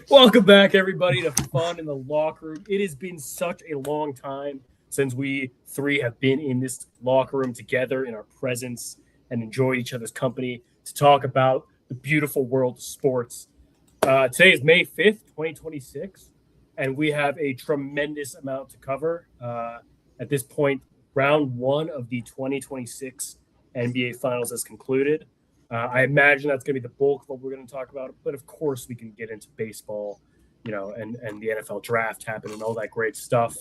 Welcome back, everybody, to Fun in the Locker Room. It has been such a long time since we three have been in this locker room together in our presence and enjoyed each other's company to talk about the beautiful world of sports. Today is May 5th, 2026, and we have a tremendous amount to cover. At this point, round one of the 2026 NBA Finals has concluded. I imagine that's going to be the bulk of what we're going to talk about. But of course, we can get into baseball, and the NFL draft happened and all that great stuff.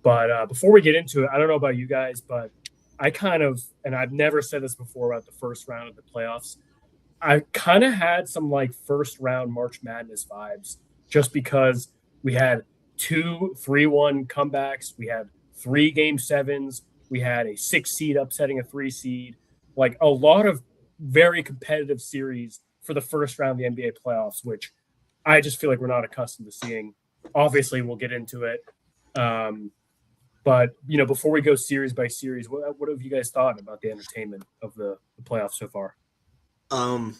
But before we get into it, I don't know about you guys, but and I've never said this before about the first round of the playoffs. I kind of had some like first round March Madness vibes just because we had 2-3-1 comebacks. We had 3 game 7s. We had a 6 seed upsetting a 3 seed. Like a lot of very competitive series for the first round of the NBA playoffs, which I just feel like we're not accustomed to seeing. Obviously, we'll get into it. But before we go series by series, what have you guys thought about the entertainment of the playoffs so far? I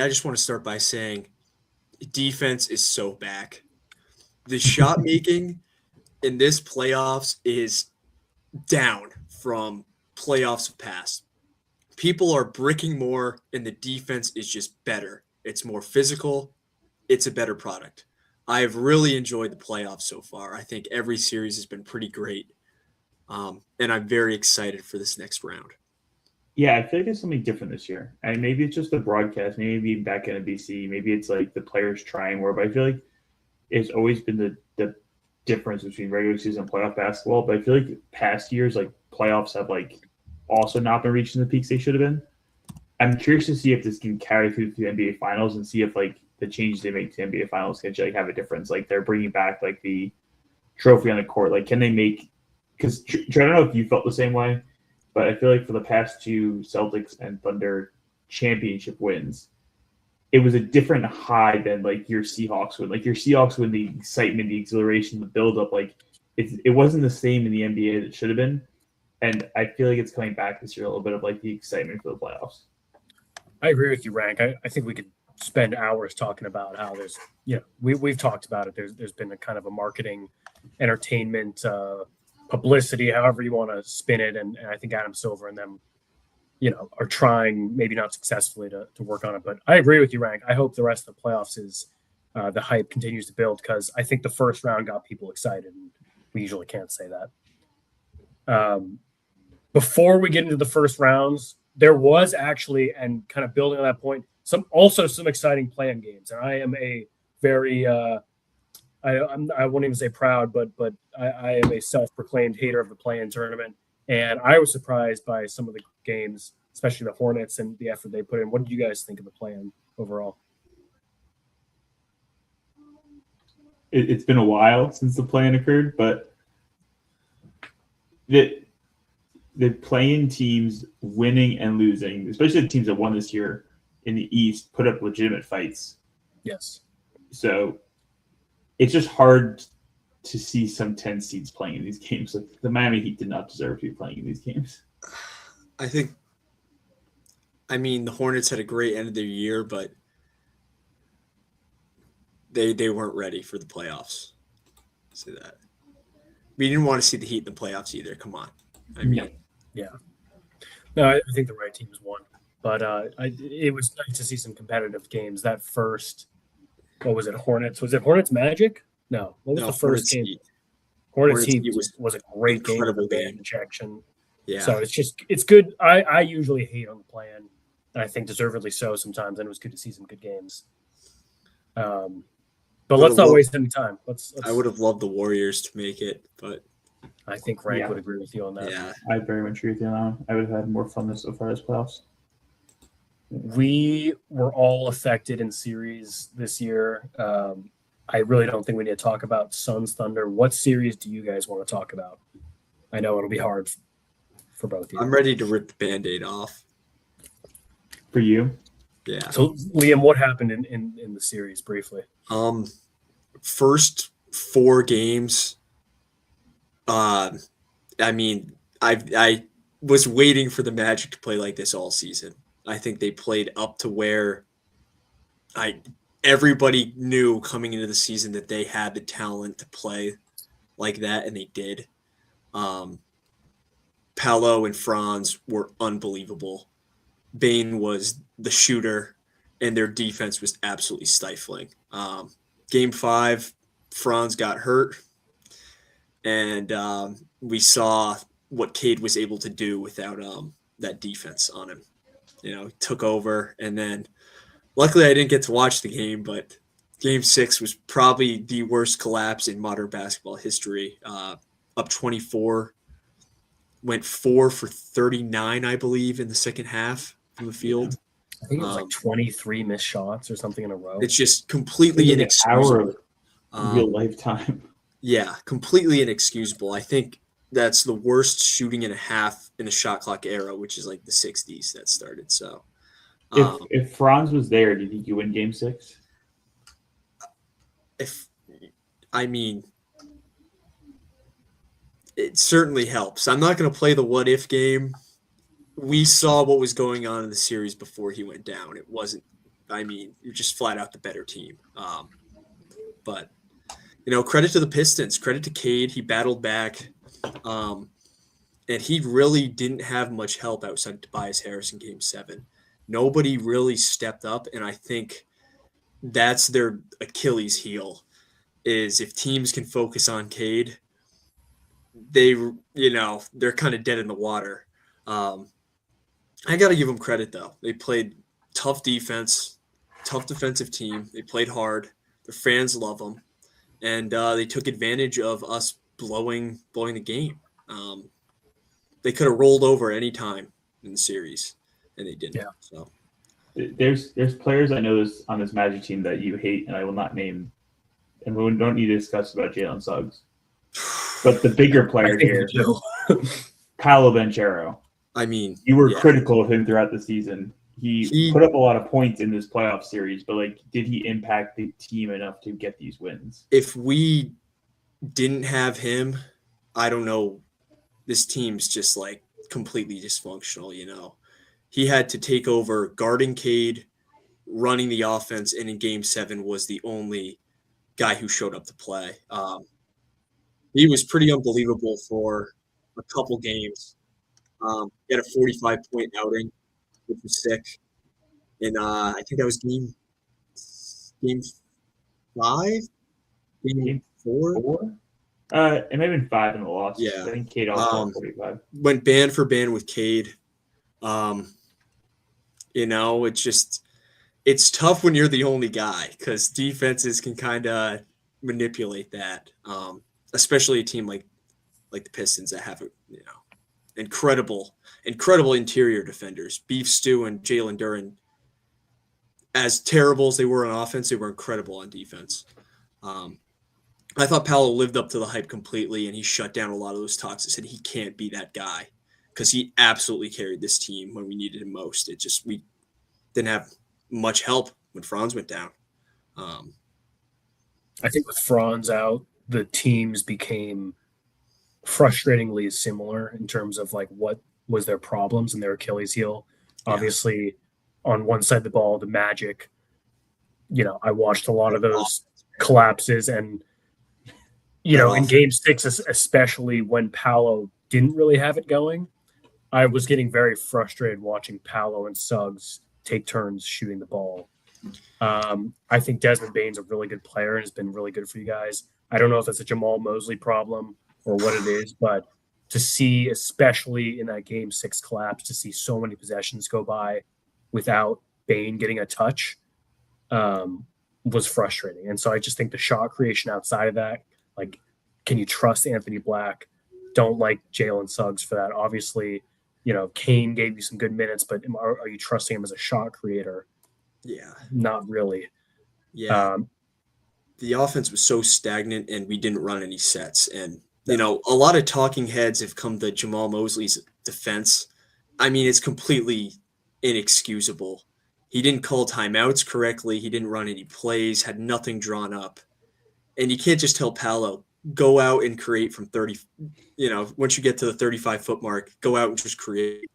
just want to start by saying defense is so back. The shot making in this playoffs is down from playoffs of past. People are bricking more, and the defense is just better. It's more physical. It's a better product. I have really enjoyed the playoffs so far. I think every series has been pretty great, and I'm very excited for this next round. Yeah, I feel like it's something different this year. And maybe it's just the broadcast, maybe being back in NBC, maybe it's like the players trying more, but I feel like it's always been the difference between regular season and playoff basketball. But I feel like past years, like playoffs have like also not been reaching the peaks they should have been. I'm curious to see if this can carry through to the NBA Finals and see if like the changes they make to the NBA Finals can like have a difference. Like they're bringing back like the trophy on the court. Like can they make? Because I don't know if you felt the same way, but I feel like for the past two Celtics and Thunder championship wins, it was a different high than like your Seahawks win. Like your Seahawks win, the excitement, the exhilaration, the buildup. Like it wasn't the same in the NBA that it should have been. And I feel like it's coming back this year, a little bit of like the excitement for the playoffs. I agree with you, Rank. I think we could spend hours talking about how we've talked about it. There's been a kind of a marketing, entertainment, publicity, however you want to spin it. And I think Adam Silver and them, are trying, maybe not successfully, to work on it. But I agree with you, Rank. I hope the rest of the playoffs is the hype continues to build because I think the first round got people excited. And we usually can't say that. Before we get into the first rounds, there was actually, and kind of building on that point, some exciting play-in games. And I am a very I won't even say proud, but I am a self-proclaimed hater of the play-in tournament, and I was surprised by some of the games, especially the Hornets and the effort they put in. What did you guys think of the play-in overall? It's been a while since the play-in occurred, but the play-in teams winning and losing, especially the teams that won this year in the East, put up legitimate fights. Yes. So it's just hard to see some 10 seeds playing in these games. Like the Miami Heat did not deserve to be playing in these games. The Hornets had a great end of their year, but they weren't ready for the playoffs. Say that. We didn't want to see the Heat in the playoffs either. Come on. Yeah. No, I think the right teams won. But it was nice to see some competitive games. That first, what was it, Hornets? Was it Hornets Magic? No. What was the first game? Heat. Hornets Heat was a great game. Incredible game. Injection. Yeah. So it's good. I usually hate on the plan, and I think deservedly so sometimes, and it was good to see some good games. But let's not waste any time. Let's I would have loved the Warriors to make it, but I think Rank would agree with you on that. Yeah. I very much agree with you on that one. I would have had more fun so far as playoffs. We were all affected in series this year. I really don't think we need to talk about Suns Thunder. What series do you guys want to talk about? I know it'll be hard for both of you. I'm ready to rip the Band-Aid off. For you? Yeah. So, Liam, what happened in the series briefly? First 4 games. I was waiting for the Magic to play like this all season. I think they played up to where everybody knew coming into the season that they had the talent to play like that, and they did. Paolo and Franz were unbelievable. Bane was the shooter, and their defense was absolutely stifling. Game 5, Franz got hurt, and we saw what Cade was able to do without that defense on him. He took over, and then luckily I didn't get to watch the game, but Game 6 was probably the worst collapse in modern basketball history. Up 24, went 4 for 39, I believe, in the second half from the field. I think it was like 23 missed shots or something in a row. It's just completely inexcusable. Real lifetime. Yeah, completely inexcusable. I think that's the worst shooting and a half in the shot clock era, which is like the 60s that started. So, if Franz was there, do you think you win Game 6? It certainly helps. I'm not going to play the what if game. We saw what was going on in the series before he went down. It wasn't, you're just flat out the better team. But, credit to the Pistons, credit to Cade. He battled back. And he really didn't have much help outside Tobias Harris in Game 7. Nobody really stepped up, and I think that's their Achilles heel, is if teams can focus on Cade, they're kind of dead in the water. I got to give them credit, though. They played tough defense, tough defensive team. They played hard. Their fans love them, and they took advantage of us blowing the game. They could have rolled over any time in the series, and they didn't. Yeah. So there's players I know on this Magic team that you hate, and I will not name, and we don't need to discuss about Jalen Suggs. But the bigger player here, Paolo Banchero. You were critical of him throughout the season. He put up a lot of points in this playoff series, but did he impact the team enough to get these wins? If we didn't have him, I don't know. This team's just completely dysfunctional. He had to take over guarding Cade, running the offense, and in Game 7 was the only guy who showed up to play. He was pretty unbelievable for a couple games. He had a 45-point outing, which was sick. And I think that was game 5? Game 4? It may have been 5 in the loss. Yeah. I think Cade also 45. Went band for band with Cade. It's tough when you're the only guy because defenses can kind of manipulate that, especially a team like the Pistons that have incredible interior defenders. Beef Stew and Jalen Duren, as terrible as they were on offense, they were incredible on defense. I thought Paolo lived up to the hype completely, and he shut down a lot of those talks. I said he can't be that guy because he absolutely carried this team when we needed him most. We didn't have much help when Franz went down. I think with Franz out, the teams became frustratingly similar in terms of what was their problems and their Achilles heel. Yeah. Obviously, on one side of the ball, the Magic, I watched a lot of those collapses and in Game 6, especially when Paolo didn't really have it going, I was getting very frustrated watching Paolo and Suggs take turns shooting the ball. I think Desmond Bane's a really good player and has been really good for you guys. I don't know if it's a Jamal Mosley problem or what it is, but to see, especially in that Game 6 collapse, to see so many possessions go by without Bane getting a touch was frustrating. And so I just think the shot creation outside of that, can you trust Anthony Black? Don't like Jalen Suggs for that. Obviously, Kane gave you some good minutes, but are you trusting him as a shot creator? Yeah. Not really. Yeah. The offense was so stagnant, and we didn't run any sets. And, a lot of talking heads have come to Jamal Mosley's defense. It's completely inexcusable. He didn't call timeouts correctly. He didn't run any plays, had nothing drawn up. And you can't just tell Paolo, go out and create from 30, once you get to the 35-foot mark, go out and just create.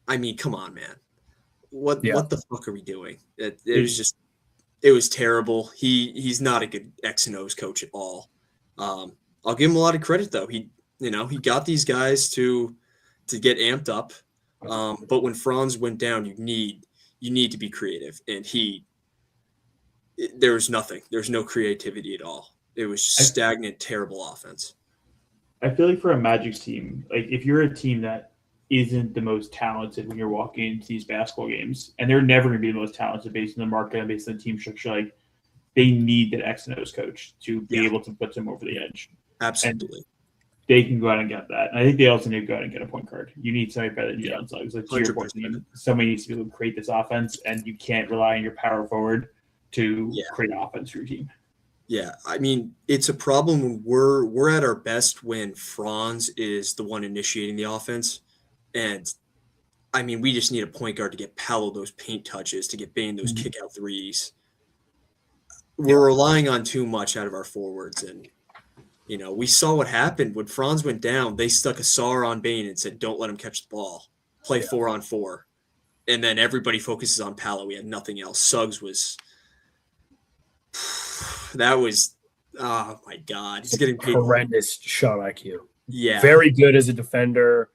Come on, man. What the fuck are we doing? It was just It was terrible. He's not a good X and O's coach at all. I'll give him a lot of credit though. He got these guys to get amped up. But when Franz went down, you need to be creative, and there was nothing. There's no creativity at all. It was stagnant, terrible offense. I feel like for a Magic team, like if you're a team that isn't the most talented when you're walking into these basketball games, and they're never going to be the most talented based on the market and based on the team structure, like they need that X and O's coach to be able to put them over the edge. Absolutely. And they can go out and get that. And I think they also need to go out and get a point guard. You need somebody better than Jalen Suggs. Like to your point, somebody needs to be able to create this offense, and you can't rely on your power forward to create offense for your team. Yeah, I mean, it's a problem when we're at our best when Franz is the one initiating the offense. And, I mean, we just need a point guard to get Paolo those paint touches, to get Bane those kick-out threes. We're relying on too much out of our forwards. And, we saw what happened. When Franz went down, they stuck a saw on Bane and said, don't let him catch the ball. Play 4-on-4. And then everybody focuses on Paolo. We had nothing else. Suggs was – that was – oh, my God. He's getting paid. Horrendous shot IQ. Yeah. Very good as a defender,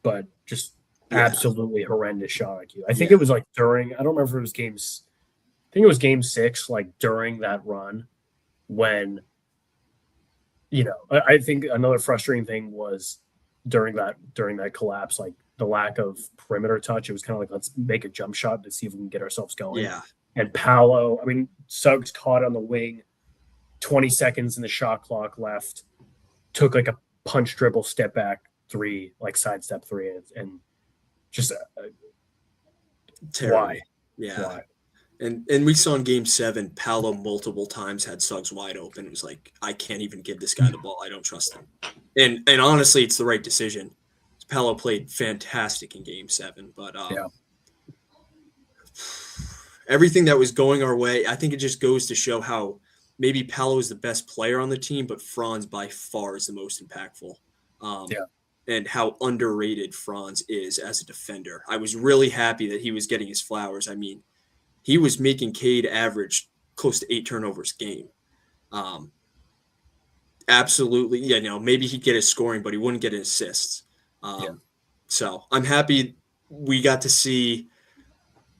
but just absolutely horrendous shot IQ. I think it was like during – I don't remember if it was games – I think it was game 6, like during that run when – I think another frustrating thing was during that collapse, like the lack of perimeter touch. It was kind of like, let's make a jump shot to see if we can get ourselves going. Yeah. And Paolo, I mean, Suggs caught on the wing, 20 seconds in the shot clock left, took like a punch dribble, step back 3, like sidestep 3, and just why? Yeah. Why? And we saw in game 7, Paolo multiple times had Suggs wide open. It was like, I can't even give this guy the ball. I don't trust him. And honestly, it's the right decision. Paolo played fantastic in game 7, but everything that was going our way, I think it just goes to show how maybe Paolo is the best player on the team, but Franz by far is the most impactful. And how underrated Franz is as a defender. I was really happy that he was getting his flowers. I mean, he was making Cade average close to 8 turnovers a game. Absolutely. Maybe he'd get his scoring, but he wouldn't get his assists. So I'm happy we got to see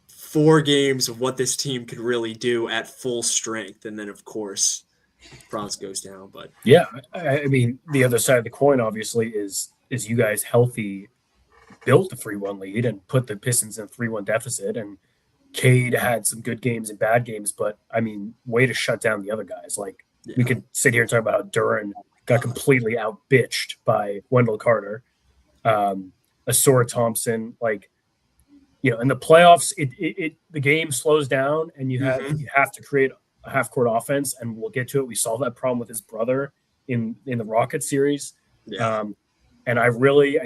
4 games of what this team could really do at full strength. And then, of course, Franz goes down. But yeah, I mean, the other side of the coin, obviously, is you guys healthy built the 3-1 lead and put the Pistons in a 3-1 deficit. And Cade had some good games and bad games, but I mean, way to shut down the other guys. Like we could sit here and talk about how Duren got completely out-bitched by Wendell Carter, Asura Thompson. Like, in the playoffs, the game slows down, and you have to create a half-court offense, and we'll get to it. We solved that problem with his brother in the Rocket series. And I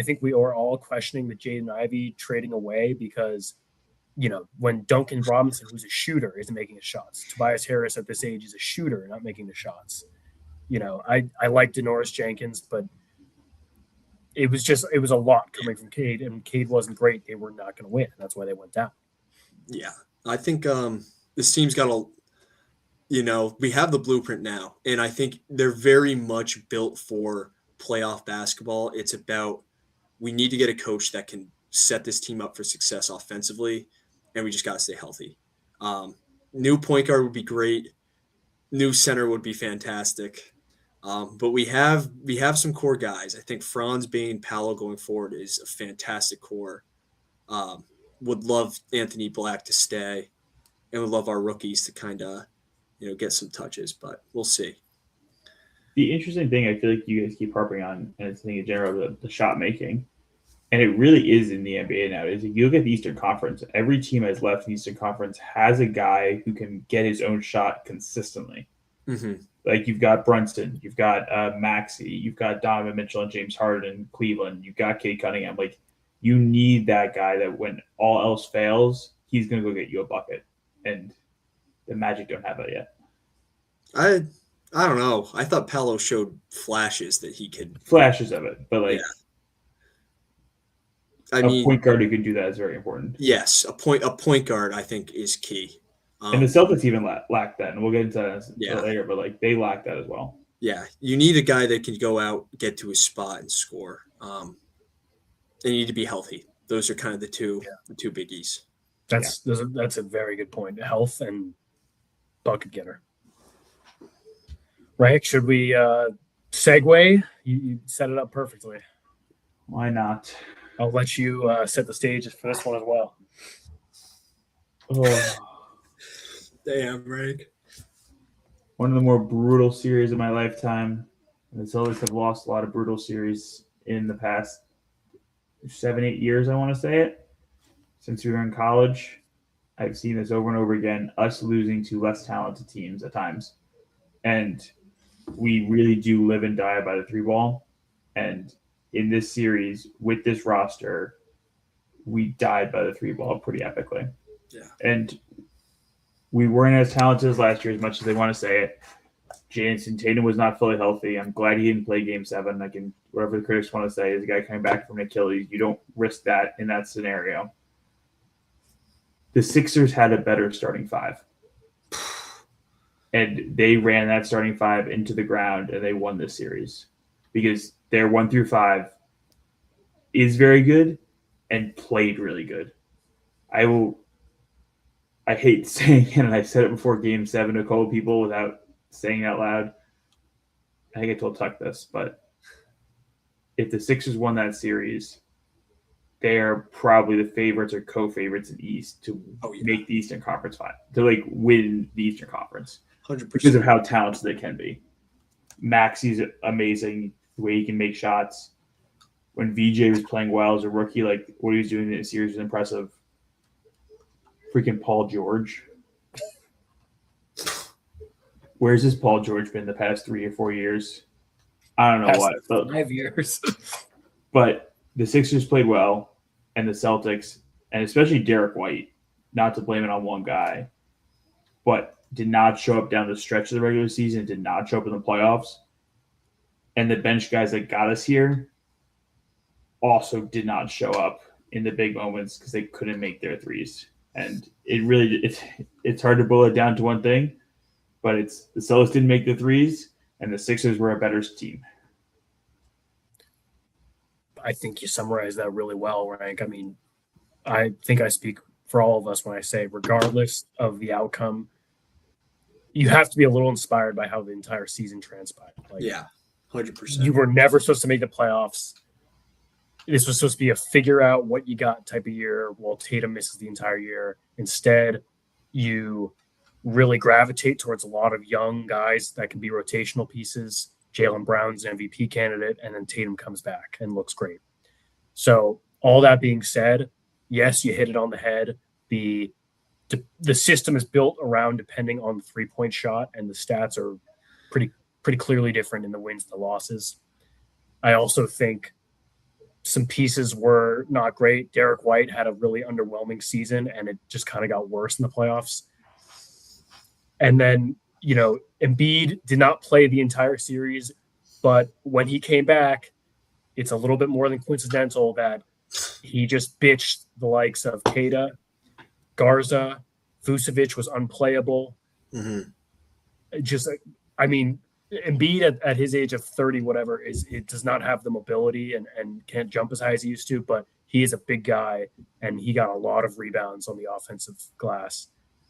think we are all questioning the Jaden Ivey trading away because when Duncan Robinson, who's a shooter, isn't making his shots. Tobias Harris at this age is a shooter, not making the shots. I like Denoris Jenkins, but it was a lot coming from Cade, and Cade wasn't great. They were not going to win. That's why they went down. Yeah, I think this team's got we have the blueprint now, and I think they're very much built for playoff basketball. It's about we need to get a coach that can set this team up for success offensively, and we just got to stay healthy. New point guard would be great. New center would be fantastic. But we have some core guys. I think Franz, Bane, Paolo going forward is a fantastic core. Would love Anthony Black to stay, and would love our rookies to kind of, get some touches, but we'll see. The interesting thing I feel like you guys keep harping on, and it's the thing in general, the shot making, and it really is in the NBA now, is if you look at the Eastern Conference, every team that's left the Eastern Conference has a guy who can get his own shot consistently. Mm-hmm. Like you've got Brunson, you've got Maxey, you've got Donovan Mitchell and James Harden in Cleveland, you've got Cade Cunningham. Like you need that guy that when all else fails, he's going to go get you a bucket. And the Magic don't have that yet. I don't know. I thought Paolo showed flashes that he could. Flashes of it, but like. Yeah. A point guard who can do that is very important. Yes, a point guard I think is key. And the Celtics even lack that, and we'll get into that later. But like they lack that as well. Yeah, you need a guy that can go out, get to his spot, and score. They need to be healthy. Those are kind of the two biggies. That's a very good point. Health and bucket getter. Right? Should we segue? You set it up perfectly. Why not? I'll let you set the stage for this one as well. Oh. Damn, Rank. One of the more brutal series of my lifetime. The Celtics have lost a lot of brutal series in the past 7-8 years, I want to say it. Since we were in college, I've seen this over and over again, us losing to less talented teams at times. And we really do live and die by the three ball. And in this series, with this roster, we died by the three ball pretty epically. Yeah. And we weren't as talented as last year, as much as they want to say it. Jason Tatum was not fully healthy. I'm glad he didn't play Game 7. I can, whatever the critics want to say, is a guy coming back from an Achilles. You don't risk that in that scenario. The Sixers had a better starting five. And they ran that starting five into the ground, and they won this series. Because their 1 through 5 is very good and played really good. I hate saying it, and I said it before Game 7 to a couple people without saying it out loud. I think I told Tuck this, but if the Sixers won that series, they are probably the favorites or co-favorites in the East to make the Eastern Conference final, to like win the Eastern Conference. 100%. Because of how talented they can be. Maxi's amazing, the way he can make shots. When VJ was playing well as a rookie, like what he was doing in the series was impressive. Freaking Paul George. Where's this Paul George been the past 3 or 4 years? I don't know what. But 5 years. But the Sixers played well, and the Celtics, and especially Derek White, not to blame it on one guy, but did not show up down the stretch of the regular season, did not show up in the playoffs. And the bench guys that got us here also did not show up in the big moments because they couldn't make their threes. And it's hard to boil it down to one thing, but it's the Celtics didn't make the threes, and the Sixers were a better team. I think you summarized that really well, Rank. I mean, I think I speak for all of us when I say, regardless of the outcome, you have to be a little inspired by how the entire season transpired. Like, 100%. You were never supposed to make the playoffs. This was supposed to be a figure out what you got type of year while Tatum misses the entire year. Instead, you really gravitate towards a lot of young guys that can be rotational pieces. Jaylen Brown's an MVP candidate, and then Tatum comes back and looks great. So all that being said, yes, you hit it on the head. The system is built around depending on the three-point shot, and the stats are pretty clearly different in the wins and the losses. I also think some pieces were not great. Derek White had a really underwhelming season, and it just kind of got worse in the playoffs. And then, Embiid did not play the entire series, but when he came back, it's a little bit more than coincidental that he just bitched the likes of Keita, Garza, Vucevic was unplayable. Mm-hmm. Embiid at his age of 30, whatever, it does not have the mobility and can't jump as high as he used to, but he is a big guy, and he got a lot of rebounds on the offensive glass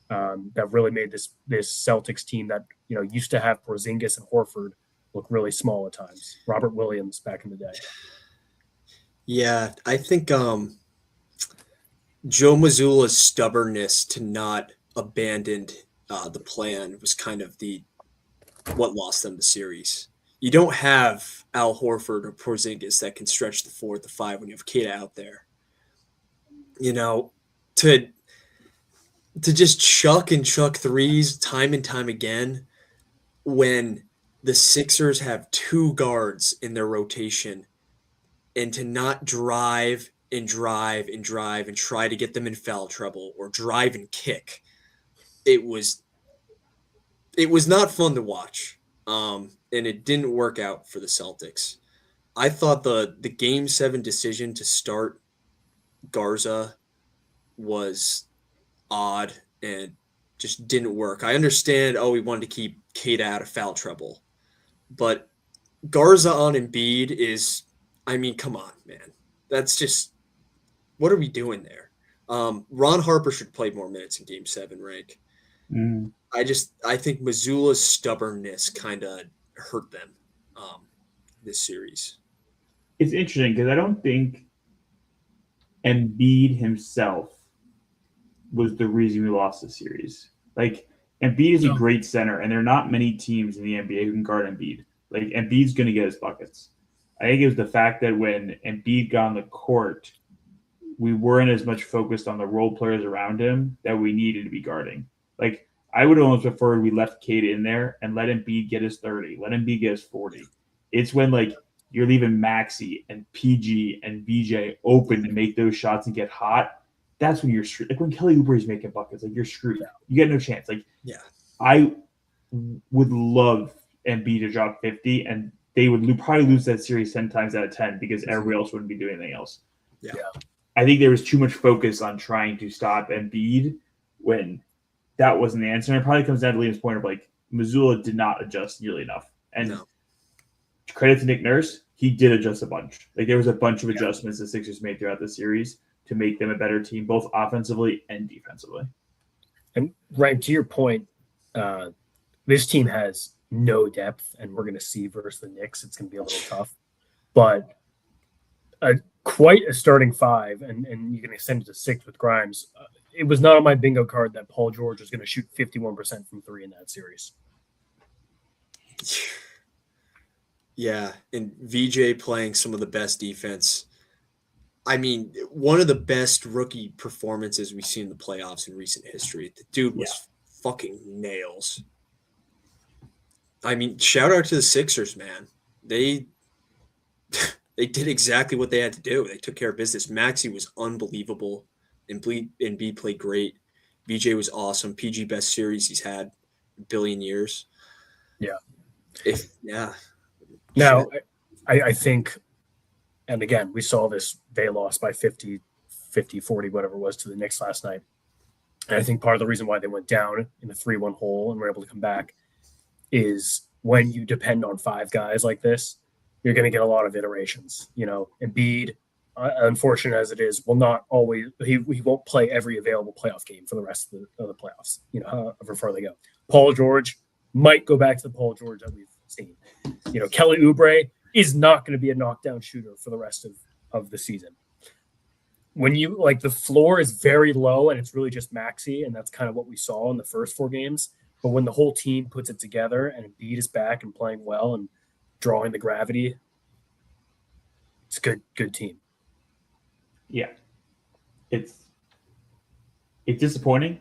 that really made this Celtics team that used to have Porzingis and Horford look really small at times. Robert Williams back in the day. Yeah, I think Joe Mazzulla's stubbornness to not abandon the plan was kind of what lost them the series. You don't have Al Horford or Porzingis that can stretch the 4 at the 5 when you have Keita out there. To just chuck threes time and time again when the Sixers have 2 guards in their rotation, and to not drive and try to get them in foul trouble or drive and kick. It was not fun to watch, and it didn't work out for the Celtics. I thought the Game 7 decision to start Garza was odd and just didn't work. I understand, we wanted to keep Kate out of foul trouble, but Garza on Embiid is, I mean, come on, man. That's just, what are we doing there? Ron Harper should play more minutes in Game 7, Rank. I think Missoula's stubbornness kind of hurt them this series. It's interesting because I don't think Embiid himself was the reason we lost the series. Like, Embiid is a great center, and there are not many teams in the NBA who can guard Embiid. Like, Embiid's going to get his buckets. I think it was the fact that when Embiid got on the court, we weren't as much focused on the role players around him that we needed to be guarding. Like, I would almost prefer we left Cade in there and let Embiid get his 30, let Embiid get his 40. It's when, like, you're leaving Maxey and PG and VJ open to make those shots and get hot. That's when you're screwed. Like, when Kelly Oubre is making buckets, like, you're screwed. Yeah. You get no chance. Like, Yeah. I would love Embiid to drop 50, and they would probably lose that series 10 times out of 10 because everybody else wouldn't be doing anything else. Yeah. I think there was too much focus on trying to stop Embiid when that wasn't the answer. And it probably comes down to Liam's point of, like, Missoula did not adjust nearly enough. And credit to Nick Nurse, he did adjust a bunch. Like, there was a bunch of adjustments the Sixers made throughout the series to make them a better team, both offensively and defensively. And Ryan, to your point, this team has no depth, and we're going to see versus the Knicks. It's going to be a little tough, but quite a starting five, and you can extend it to 6 with Grimes. It was not on my bingo card that Paul George was going to shoot 51% from 3 in that series. Yeah, and VJ playing some of the best defense. I mean, one of the best rookie performances we've seen in the playoffs in recent history. The dude was fucking nails. I mean, shout out to the Sixers, man. They did exactly what they had to do. They took care of business. Maxey was unbelievable. Embiid played great. VJ was awesome. PG best series he's had in a billion years. Yeah. Now, I think, and again, we saw this, they lost by 50, 40, whatever it was, to the Knicks last night. And I think part of the reason why they went down in the 3-1 hole and were able to come back is when you depend on 5 guys like this, you're going to get a lot of iterations. You know, Embiid, unfortunate as it is, will not always, he won't play every available playoff game for the rest of the playoffs, you know, however far they go. Paul George might go back to the Paul George that we've seen. You know, Kelly Oubre is not going to be a knockdown shooter for the rest of the season. When you, like, the floor is very low and it's really just Maxey, and that's kind of what we saw in the first 4 games. But when the whole team puts it together and Embiid is back and playing well and drawing the gravity, it's a good team. Yeah. It's disappointing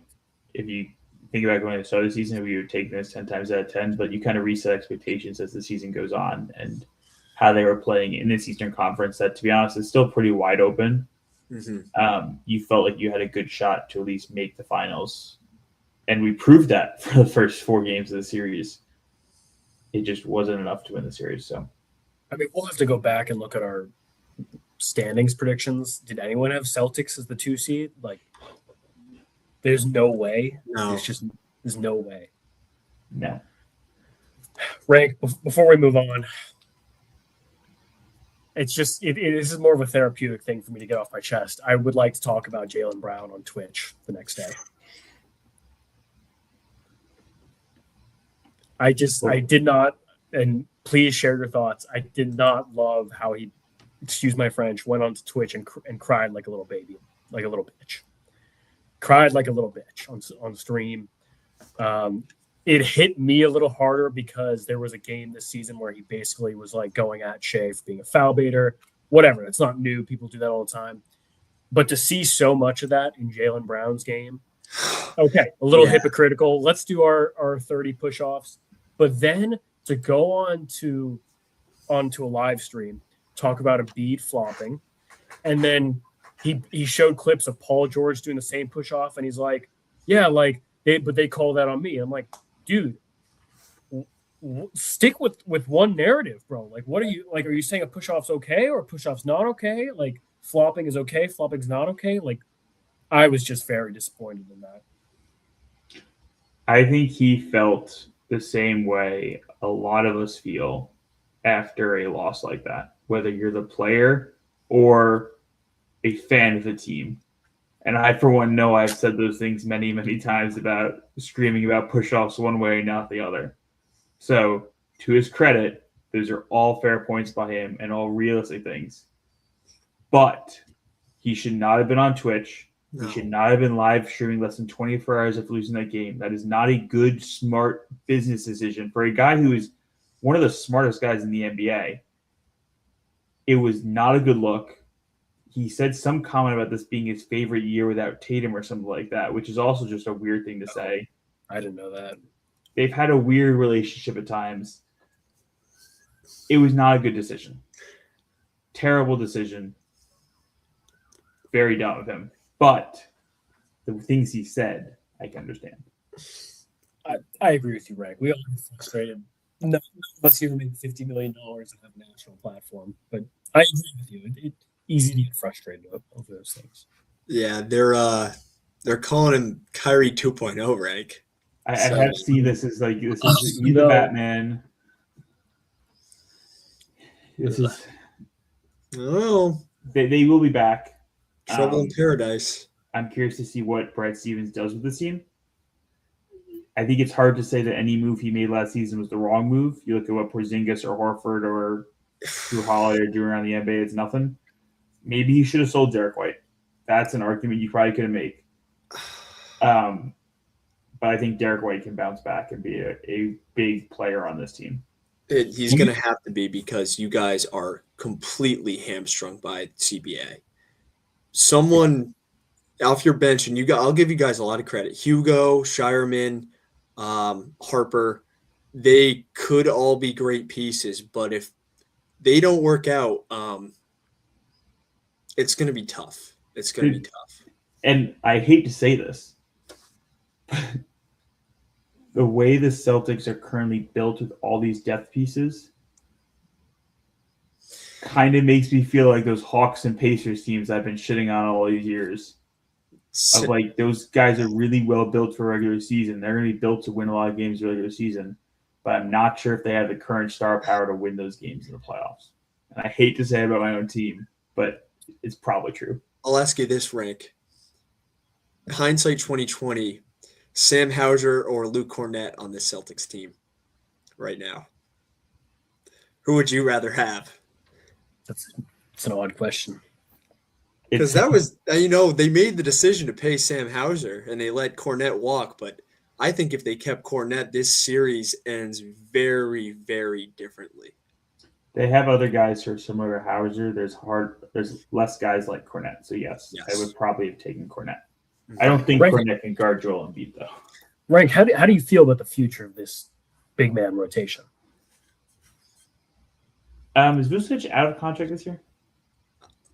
if you think about going to the start of the season, we were taking this 10 times out of 10, but you kind of reset expectations as the season goes on and how they were playing in this Eastern Conference that, to be honest, is still pretty wide open. Mm-hmm. You felt like you had a good shot to at least make the finals. And we proved that for the first 4 games of the series. It just wasn't enough to win the series. So, I mean, we'll have to go back and look at our standings predictions. Did anyone have Celtics as the 2 seed? Like, there's no way. No. There's no way. No. Rank, before we move on, it's just this is more of a therapeutic thing for me to get off my chest. I would like to talk about Jaylen Brown on Twitch the next day. I did not, and please share your thoughts. I did not love how he, excuse my French, went onto Twitch and cried like a little baby, like a little bitch. Cried like a little bitch on stream. It hit me a little harder because there was a game this season where he basically was like going at Shea for being a foul baiter. Whatever, it's not new. People do that all the time. But to see so much of that in Jaylen Brown's game, okay, a little hypocritical. Let's do our 30 push-offs. But then to go onto a live stream, talk about Embiid flopping, and then he showed clips of Paul George doing the same push-off, and he's like, yeah, like, they call that on me. I'm like, dude, stick with one narrative, bro. Like, what are you saying a push-off's okay or a push-off's not okay? Like, flopping is okay, flopping's not okay? Like, I was just very disappointed in that. I think he felt the same way a lot of us feel after a loss like that, whether you're the player or a fan of the team. And I, for one, know I've said those things many, many times about screaming about push-offs one way, not the other. So, to his credit, those are all fair points by him and all realistic things. But he should not have been on Twitch. No. He should not have been live streaming less than 24 hours after losing that game. That is not a good, smart business decision for a guy who is one of the smartest guys in the NBA. It was not a good look. He said some comment about this being his favorite year without Tatum or something like that, which is also just a weird thing to say. I didn't know that. They've had a weird relationship at times. It was not a good decision. Terrible decision. Very dumb of him. But the things he said, I can understand. I agree with you, Rank. We all get frustrated. None of us here make $50 million and have a national platform. But I agree with you. It's easy to get frustrated over those things. Yeah, they're calling him Kyrie 2.0, Rank. I have seen this as like this is he's the Batman. This is Well, they will be back. trouble in paradise. I'm curious to see what Brad Stevens does with the team. I think it's hard to say that any move he made last season was the wrong move. You look at what Porzingis or Horford or Drew Holiday are doing around the NBA, it's nothing. Maybe he should have sold Derek White. That's an argument you probably couldn't make. But I think Derek White can bounce back and be a big player on this team. He's going to have to be because you guys are completely hamstrung by CBA. Someone off your bench, and I'll give you guys a lot of credit. Hugo, Shireman, Harper, they could all be great pieces, but if they don't work out, it's going to be tough. It's going to be tough. And I hate to say this, the way the Celtics are currently built with all these depth pieces kind of makes me feel like those Hawks and Pacers teams I've been shitting on all these years. Of like, those guys are really well built for regular season. They're going to be built to win a lot of games regular season, but I'm not sure if they have the current star power to win those games in the playoffs. And I hate to say it about my own team, but it's probably true. I'll ask you this, Rank. Hindsight 2020, Sam Hauser or Luke Cornett on this Celtics team right now? Who would you rather have? That's an odd question. Because that was, they made the decision to pay Sam Hauser and they let Cornett walk. But I think if they kept Cornett, this series ends very, very differently. They have other guys who are similar to Hauser. There's less guys like Cornett. So yes, I would probably have taken Cornett. I don't think Cornett can guard Joel Embiid though. Rank, how do you feel about the future of this big man rotation? Is Vucevic out of contract this year?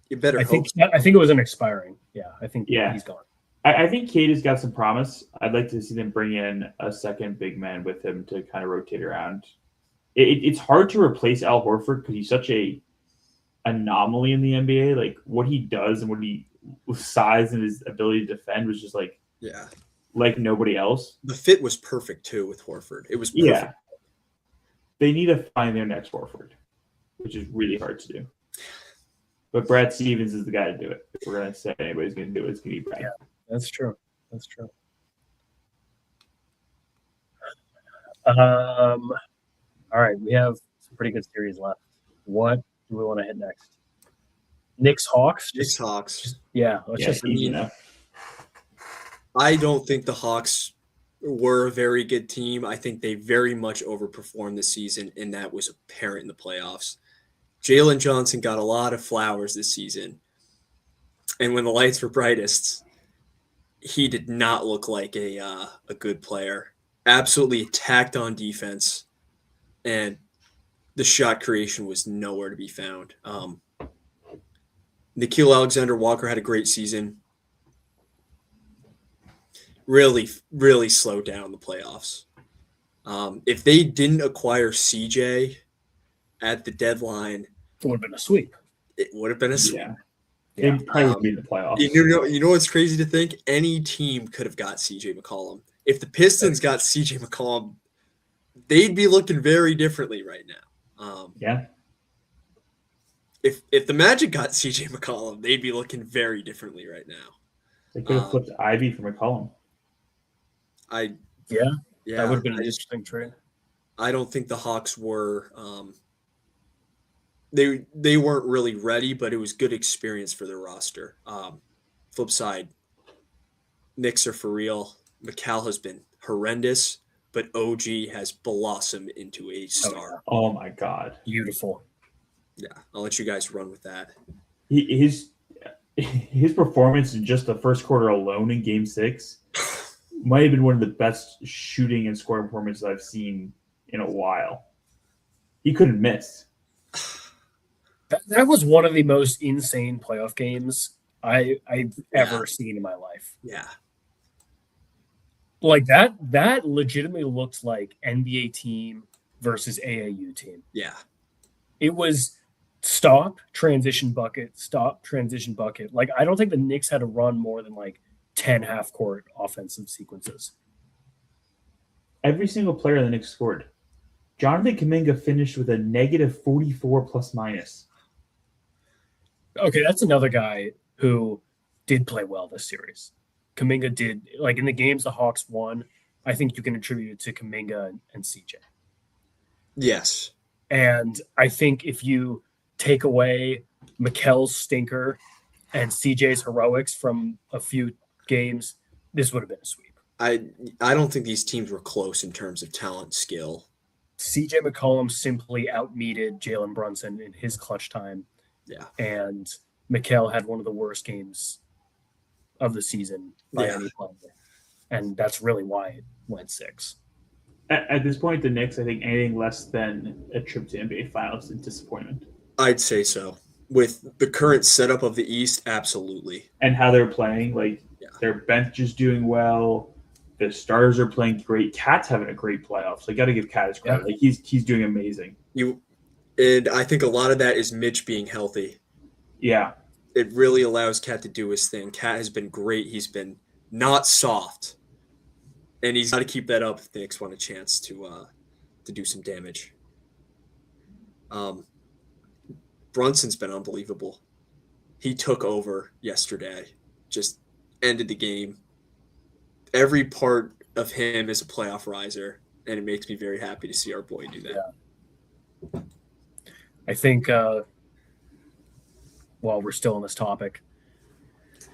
You better hope so. I think it was an expiring. Yeah, I think he's gone. I think Cade has got some promise. I'd like to see them bring in a second big man with him to kind of rotate around. It's hard to replace Al Horford because he's such a anomaly in the NBA. Like what he does and what he size and his ability to defend was just like nobody else. The fit was perfect too with Horford. It was perfect. Yeah. They need to find their next Horford, which is really hard to do. But Brad Stevens is the guy to do it. If we're going to say anybody's going to do it, it's going to be Brad. Yeah, that's true. All right, we have some pretty good series left. What do we want to hit next? Knicks Hawks. Hawks. Let's just easy enough. I don't think the Hawks were a very good team. I think they very much overperformed this season, and that was apparent in the playoffs. Jalen Johnson got a lot of flowers this season. And when the lights were brightest, he did not look like a good player. Absolutely attacked on defense. And the shot creation was nowhere to be found. Nickeil Alexander-Walker had a great season. Really, really slowed down the playoffs. If they didn't acquire CJ at the deadline, it would have been a sweep. It would have been a sweep. They probably would be in the playoffs. You know what's crazy to think? Any team could have got CJ McCollum. If the Pistons got CJ McCollum, they'd be looking very differently right now. Yeah. If the Magic got CJ McCollum, they'd be looking very differently right now. They could have flipped Ivy for McCollum. Yeah, Yeah, that would have been an interesting trade. I don't think the Hawks were. They weren't really ready, but it was good experience for their roster. Flip side, Knicks are for real. McCall has been horrendous, but OG has blossomed into a star. Oh my God. Beautiful. Yeah, I'll let you guys run with that. His performance in just the first quarter alone in Game 6 might have been one of the best shooting and scoring performances I've seen in a while. He couldn't miss. That was one of the most insane playoff games I've ever seen in my life. Yeah. Like that legitimately looked like NBA team versus AAU team. Yeah. It was stop, transition bucket, stop, transition bucket. Like, I don't think the Knicks had to run more than like 10 half-court offensive sequences. Every single player in the Knicks scored. Jonathan Kuminga finished with a negative 44 plus minus. Okay, that's another guy who did play well this series. Kuminga did, like in the games the Hawks won, I think you can attribute it to Kuminga and CJ. Yes. And I think if you take away Mikkel's stinker and CJ's heroics from a few games, this would have been a sweep. I don't think these teams were close in terms of talent, skill. CJ McCollum simply outmeted Jalen Brunson in his clutch time. Yeah. And Mikkel had one of the worst games of the season by any player. And that's really why it went 6. At this point, the Knicks, I think anything less than a trip to NBA Finals is disappointment. I'd say so. With the current setup of the East, absolutely. And how they're playing, their bench is doing well. The starters are playing great. Cat's having a great playoff, so I got to give Cat his credit. Yeah. He's doing amazing. And I think a lot of that is Mitch being healthy. Yeah. It really allows Cat to do his thing. Cat has been great. He's been not soft. And he's got to keep that up if the Knicks want a chance to do some damage. Brunson's been unbelievable. He took over yesterday, just ended the game. Every part of him is a playoff riser, and it makes me very happy to see our boy do that. Yeah. I think while we're still on this topic,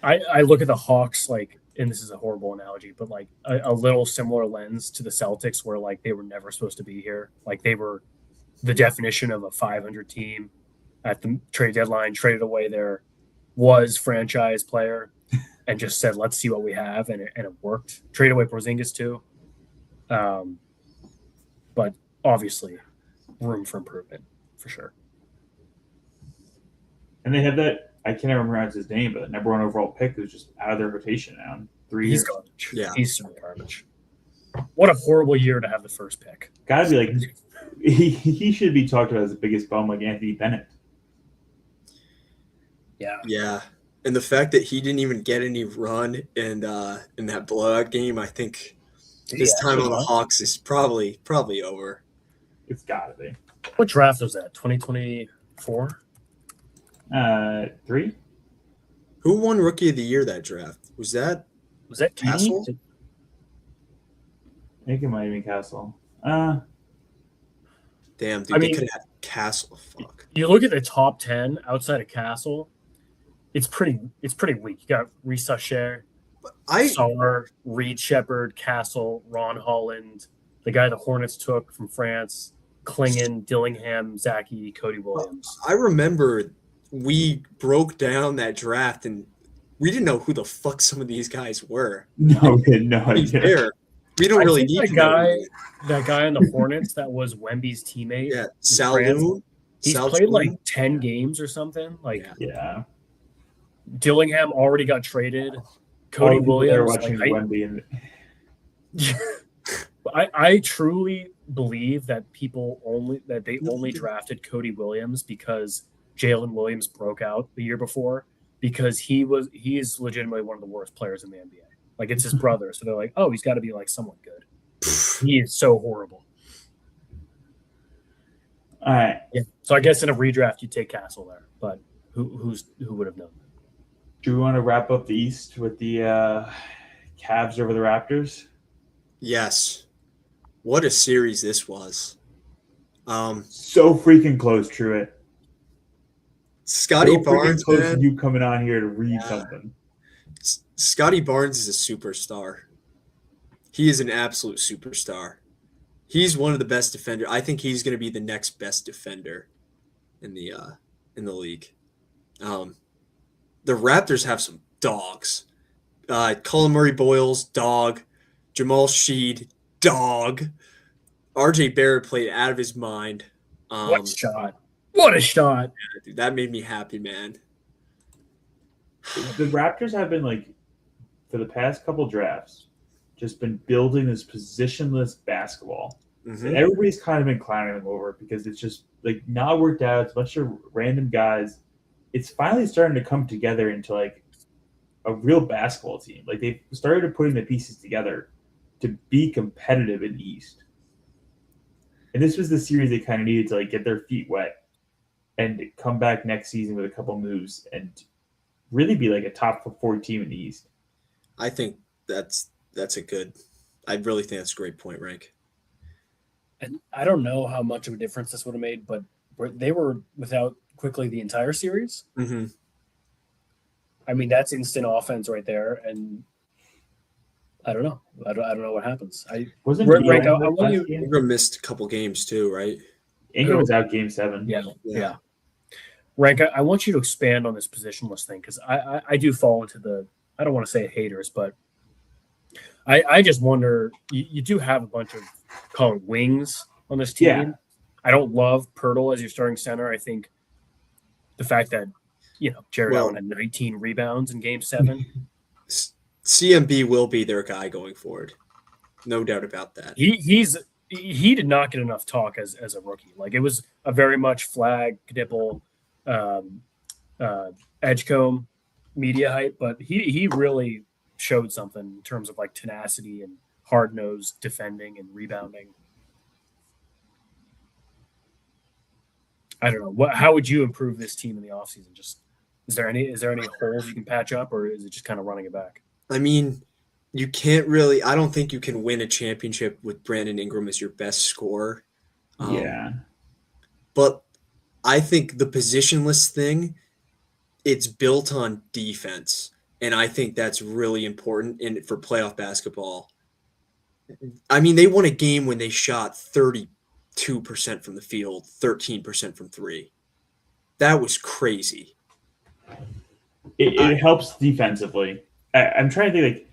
I look at the Hawks like, and this is a horrible analogy, but like a little similar lens to the Celtics where like they were never supposed to be here. Like they were the definition of a 500 team at the trade deadline, traded away their franchise player and just said, let's see what we have. And it worked. Trade away Porzingis too. But obviously room for improvement for sure. And they have that, I can't remember his name, but the number 1 overall pick who's just out of their rotation now in 3 years. He's garbage. Yeah. He's super garbage. What a horrible year to have the first pick. Gotta be like, he should be talked about as the biggest bum like Anthony Bennett. Yeah. Yeah. And the fact that he didn't even get any run in that blowout game, I think his time on the Hawks is probably over. It's gotta be. What draft was that? 2024? 3? Who won Rookie of the Year that draft? Was that Castle? I think it might have been Castle. Damn, dude, they could have had Castle. Fuck. You look at the top 10 outside of Castle, it's pretty weak. You got Reese Sachet, Sar, Reed Shepard, Castle, Ron Holland, the guy the Hornets took from France, Klingon, Dillingham, Zaki, Cody Williams. I remember we broke down that draft and we didn't know who the fuck some of these guys were. No, we had no idea. We don't really need to know. That guy on the Hornets that was Wemby's teammate. Yeah, Saloon. He's played like 10 games or something. Yeah. Dillingham already got traded. Cody Williams. Watching Wemby and I truly believe that they only drafted Cody Williams because Jalen Williams broke out the year before, because he is legitimately one of the worst players in the NBA. Like it's his brother, so they're like, oh, he's got to be like someone good. He is so horrible. All right. Yeah. So I guess in a redraft you take Castle there, but who would have known? Do we want to wrap up the East with the Cavs over the Raptors? Yes. What a series this was. So freaking close, Truett. Scotty So freaking Barnes, close man. to you coming on here to read Yeah. something. Scotty Barnes is a superstar. He is an absolute superstar. He's one of the best defenders. I think he's going to be the next best defender in the league. The Raptors have some dogs. Cullen Murray-Boyles, dog. Jamal Sheed, dog. RJ Barrett played out of his mind. What a shot! What a shot! Dude, that made me happy, man. The Raptors have been like, for the past couple drafts, just been building this positionless basketball. Mhm. And everybody's kind of been clowning them over because it's just like not worked out. It's a bunch of random guys. It's finally starting to come together into like a real basketball team. Like they've started putting the pieces together to be competitive in the East. And this was the series they kind of needed to like get their feet wet and come back next season with a couple moves and really be like a top 4 team in the East. I think that's a good. I really think that's a great point, Rank. And I don't know how much of a difference this would have made, but they were without Quickly the entire series. Mm-hmm. I mean, that's instant offense right there, and I don't know. I don't know what happens. Wasn't Rank, Ingram I want last you- game? Ingram missed a couple games too, right? Ingram was out game 7. Yeah. Rank, I want you to expand on this positionless thing because I do fall into the, I don't want to say haters, but I just wonder, you do have a bunch of, call it wings on this team. Yeah. I don't love Pirtle as your starting center. I think the fact that, Jared Allen had 19 rebounds in game 7. CMB will be their guy going forward. No doubt about that. He did not get enough talk as a rookie. Like it was a very much flag, nipple, Edgecombe media hype, but he really showed something in terms of like tenacity and hard-nosed defending and rebounding. I don't know. How would you improve this team in the offseason? Just is there any holes you can patch up, or is it just kind of running it back? I mean, you can't really. I don't think you can win a championship with Brandon Ingram as your best scorer. But I think the positionless thing, it's built on defense, and I think that's really important for playoff basketball. I mean, they won a game when they shot 32% from the field, 13% from 3. That was crazy. It helps defensively. I'm trying to think, like,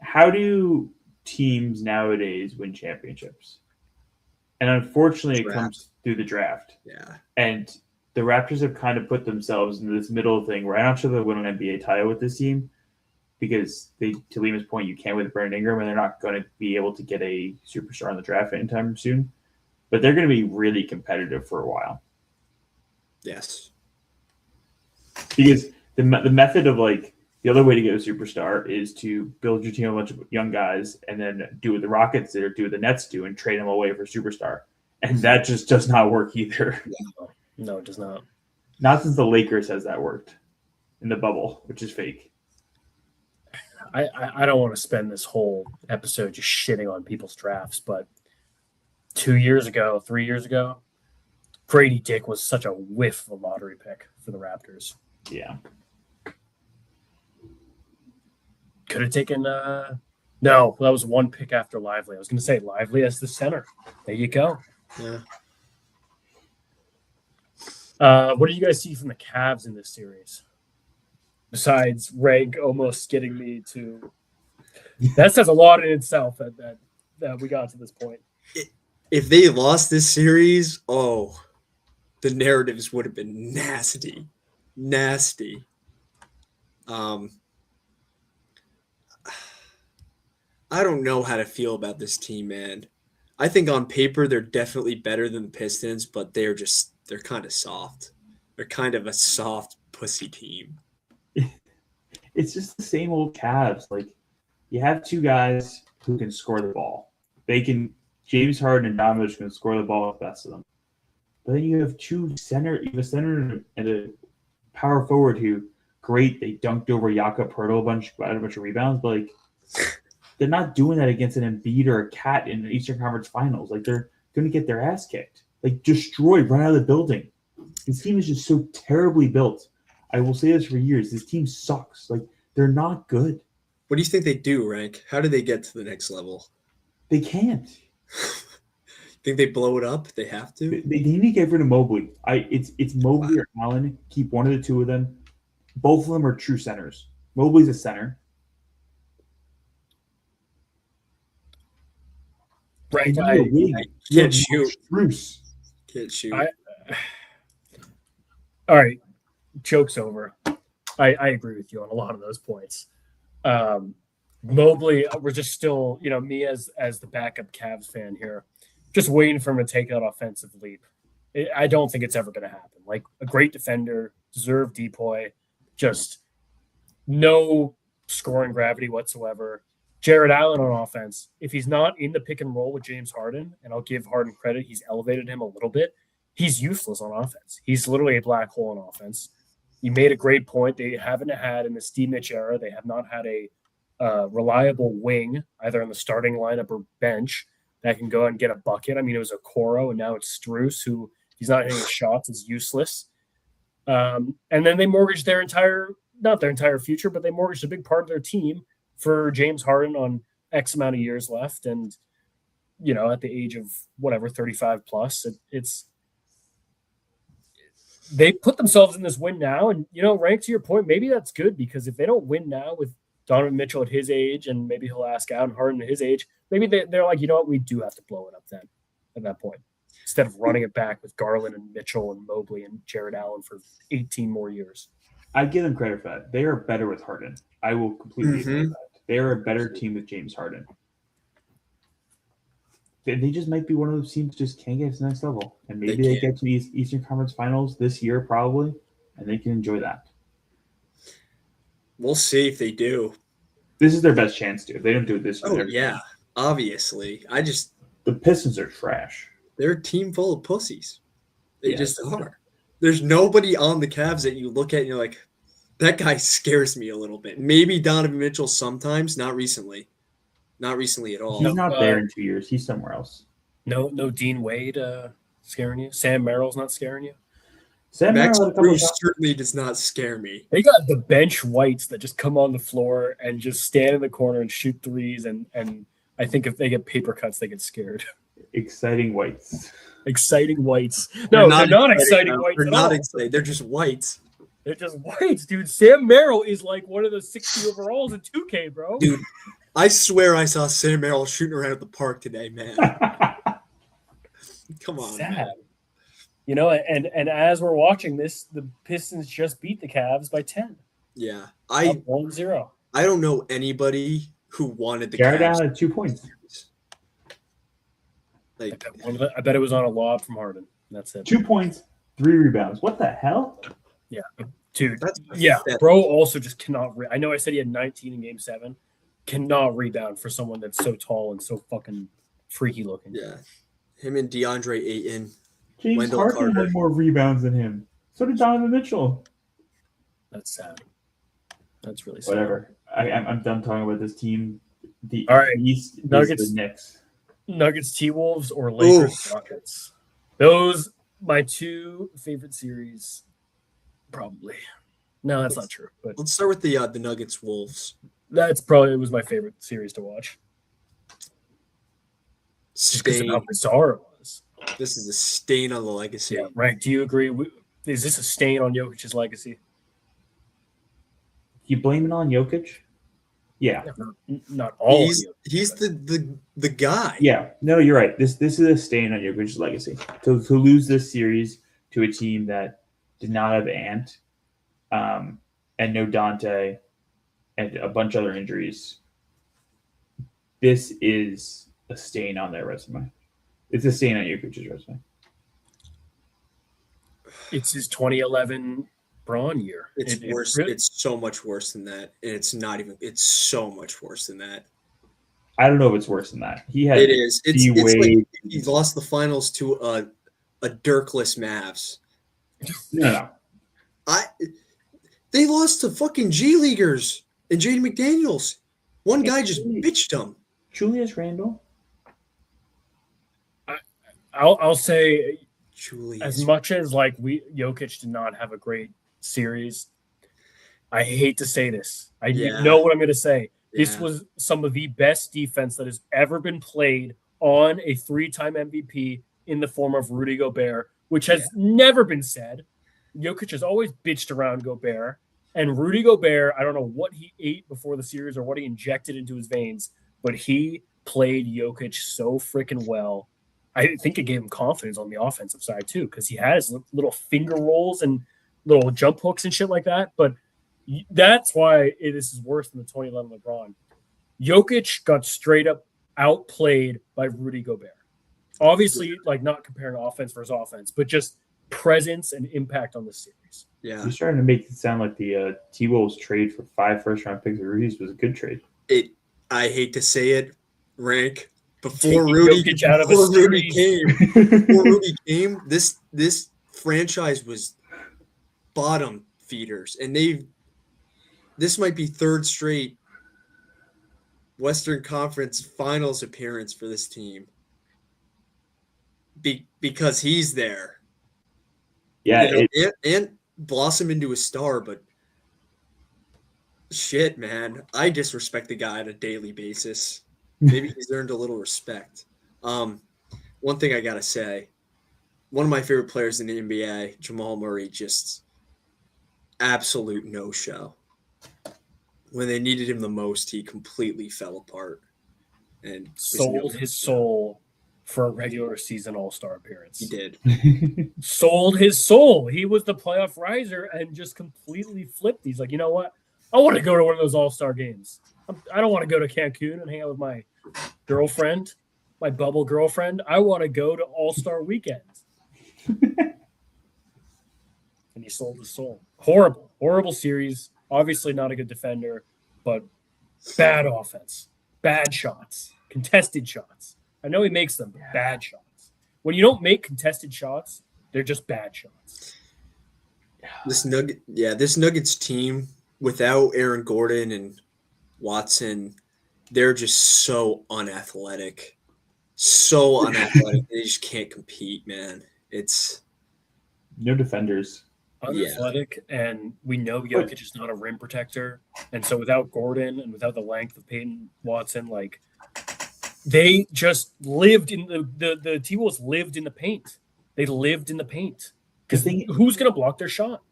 how do teams nowadays win championships? And unfortunately, it comes through the draft. Yeah. And the Raptors have kind of put themselves into this middle thing where I'm not sure they'll win an NBA title with this team because to Lima's point, you can't with Brandon Ingram, and they're not going to be able to get a superstar on the draft anytime soon. But they're going to be really competitive for a while. Yes. Because the method of like the other way to get a superstar is to build your team a bunch of young guys and then do what the Rockets did or do what the Nets do and trade them away for a superstar. And that just does not work either. No, it does not. Not since the Lakers has that worked in the bubble, which is fake. I don't want to spend this whole episode just shitting on people's drafts, but 3 years ago, Grady Dick was such a whiff of a lottery pick for the Raptors. Yeah. Could have taken no, that was one pick after Lively. I was going to say Lively as the center. There you go. Yeah. What do you guys see from the Cavs in this series? Besides Rank almost getting me to that says a lot in itself that we got to this point. If they lost this series, the narratives would have been nasty. Nasty. I don't know how to feel about this team, man. I think on paper they're definitely better than the Pistons, but they're kind of soft. They're kind of a soft pussy team. It's just the same old Cavs. Like you have two guys who can score the ball. James Harden and Donovich can score the ball with the best of them. But then you have you have a center and a power forward who, great, they dunked over Jakob Poeltl got a bunch of rebounds, but like they're not doing that against an Embiid or a Cat in the Eastern Conference Finals. Like they're going to get their ass kicked, like destroyed, run out of the building. This team is just so terribly built. I will say this for years. This team sucks. Like they're not good. What do you think they do, Rank? How do they get to the next level? They can't. Think they blow it up? They have to. They need to get rid of Mobley. It's Mobley or Allen. Keep one of the two of them. Both of them are true centers. Mobley's a center. Right. Can't shoot. Bruce. Can't shoot. All right. Joke's over. I agree with you on a lot of those points. Mobley, we're just still, me as the backup Cavs fan here, just waiting for him to take that offensive leap. I don't think it's ever going to happen. Like a great defender, deserved depoy, just no scoring gravity whatsoever. Jared Allen on offense, if he's not in the pick and roll with James Harden, and I'll give Harden credit, he's elevated him a little bit, he's useless on offense. He's literally a black hole on offense. You made a great point. They haven't had in the Steve Mitch era, they have not had a reliable wing, either in the starting lineup or bench, that can go and get a bucket. I mean, it was Okoro, and now it's Strus, who he's not hitting shots, is useless. And then they mortgaged not their entire future, but they mortgaged a big part of their team for James Harden on X amount of years left. And, at the age of 35 plus, they put themselves in this win now. And, Rank, to your point, maybe that's good, because if they don't win now with Donovan Mitchell at his age, and maybe he'll ask out and Harden at his age, maybe they're like, we do have to blow it up then at that point, instead of running it back with Garland and Mitchell and Mobley and Jared Allen for 18 more years. I give them credit for that. They are better with Harden. I will completely agree with that. They are a better team with James Harden. They just might be one of those teams just can't get to the next level. And maybe they get to the Eastern Conference Finals this year probably, and they can enjoy that. We'll see if they do. This is their best chance to. If they don't do it this year. Oh, yeah. Obviously. The Pistons are trash. They're a team full of pussies. They just are. There's nobody on the Cavs that you look at and you're like, that guy scares me a little bit. Maybe Donovan Mitchell sometimes, not recently. Not recently at all. He's not there in 2 years. He's somewhere else. No Dean Wade scaring you? Sam Merrill's not scaring you? Max Strus certainly does not scare me. They got the bench whites that just come on the floor and just stand in the corner and shoot threes. And I think if they get paper cuts, they get scared. Exciting whites. Exciting whites. No, they're not exciting whites. They're not exciting. They're just whites. They're just whites, dude. Sam Merrill is like one of the 60 overalls in 2K, bro. Dude, I swear I saw Sam Merrill shooting around at the park today, man. Come on. Sad. Man. And as we're watching this, the Pistons just beat the Cavs by 10. Yeah. 1-0. I don't know anybody who wanted the Jared Cavs. Allen had 2 points. Like, I bet it was on a lob from Harden. That's it. 2 points, 3 rebounds. What the hell? Yeah, dude. That's bro also just cannot. I know I said he had 19 in Game 7. Cannot rebound for someone that's so tall and so fucking freaky looking. Yeah. Him and DeAndre Ayton. James Wendell Harden Carter. had more rebounds than him. So did Donovan Mitchell. That's sad. That's really sad. Whatever. I'm done talking about this team. All right. East Nuggets. is the Knicks. Nuggets, T-Wolves, or Lakers, Rockets. Those my 2 favorite series, probably. No, that's not true. But Let's start with the Nuggets Wolves. that's probably was my favorite series to watch. Just because of Stain. how bizarre it was. This is a stain on the legacy. Yeah, right. Do you agree? Is this a stain on Jokic's legacy? You blame it on Jokic? Yeah. Not all. He's the guy. Yeah. No, you're right. This is a stain on Jokic's legacy. To lose this series to a team that did not have Ant and no Dante and a bunch of other injuries, this is a stain on their resume. It's a stain on Jokic's resume. It's his 2011 Braun year. It's It worse. really- It's so much worse than that, and it's not even. It's so much worse than that. I don't know if it's worse than that. He had It is. It's like D-Wade. he lost the finals to a Dirkless Mavs. No. They lost to fucking G Leaguers and Jaden McDaniels. One guy just bitched them. Julius Randle. I'll say Julius. as much as like Jokic did not have a great series. I hate to say this. You know what I'm going to say. This was some of the best defense that has ever been played on a 3-time MVP in the form of Rudy Gobert, which has never been said. Jokic has always bitched around Gobert. And Rudy Gobert, I don't know what he ate before the series or what he injected into his veins, but he played Jokic so freaking well. I think it gave him confidence on the offensive side too, because he had his little finger rolls and little jump hooks and shit like that. But that's why this is worse than the 2011 LeBron. Jokic got straight up outplayed by Rudy Gobert. Obviously, like not comparing offense versus offense, but just presence and impact on the series. Yeah. You're starting to make it sound like the T-Wolves trade for 5 first-round picks of Rudy's was a good trade. I hate to say it, Rank. Taking Before Rudy Jokic out of a before Rudy came, this franchise was bottom feeders, and this might be third straight Western Conference Finals appearance for this team. Because he's there. Yeah, and blossom into a star, but shit, man, I disrespect the guy on a daily basis. Maybe he's earned a little respect. One thing I gotta say, one of my favorite players in the NBA, Jamal Murray, just absolute no-show. When they needed him the most, he completely fell apart and sold his soul for a regular season All-Star appearance. He did. Sold his soul. He was the playoff riser and just completely flipped. He's like, you know what? I want to go to one of those All-Star games. I don't want to go to Cancun and hang out with my girlfriend, my bubble girlfriend. I want to go to All-Star weekend. And he sold his soul. Horrible series. Obviously not a good defender, but bad offense, bad shots, contested shots. I know he makes them, but bad shots. When you don't make contested shots, they're just bad shots. This Nuggets team without Aaron Gordon and Watson, they're just so unathletic. So unathletic. They just can't compete, man. It's no defenders. Unathletic, and we know Jokic is not a rim protector. And so without Gordon and without the length of Peyton Watson, like they just lived in the T-Wolves lived in the paint. They lived in the paint. Because who's going to block their shot?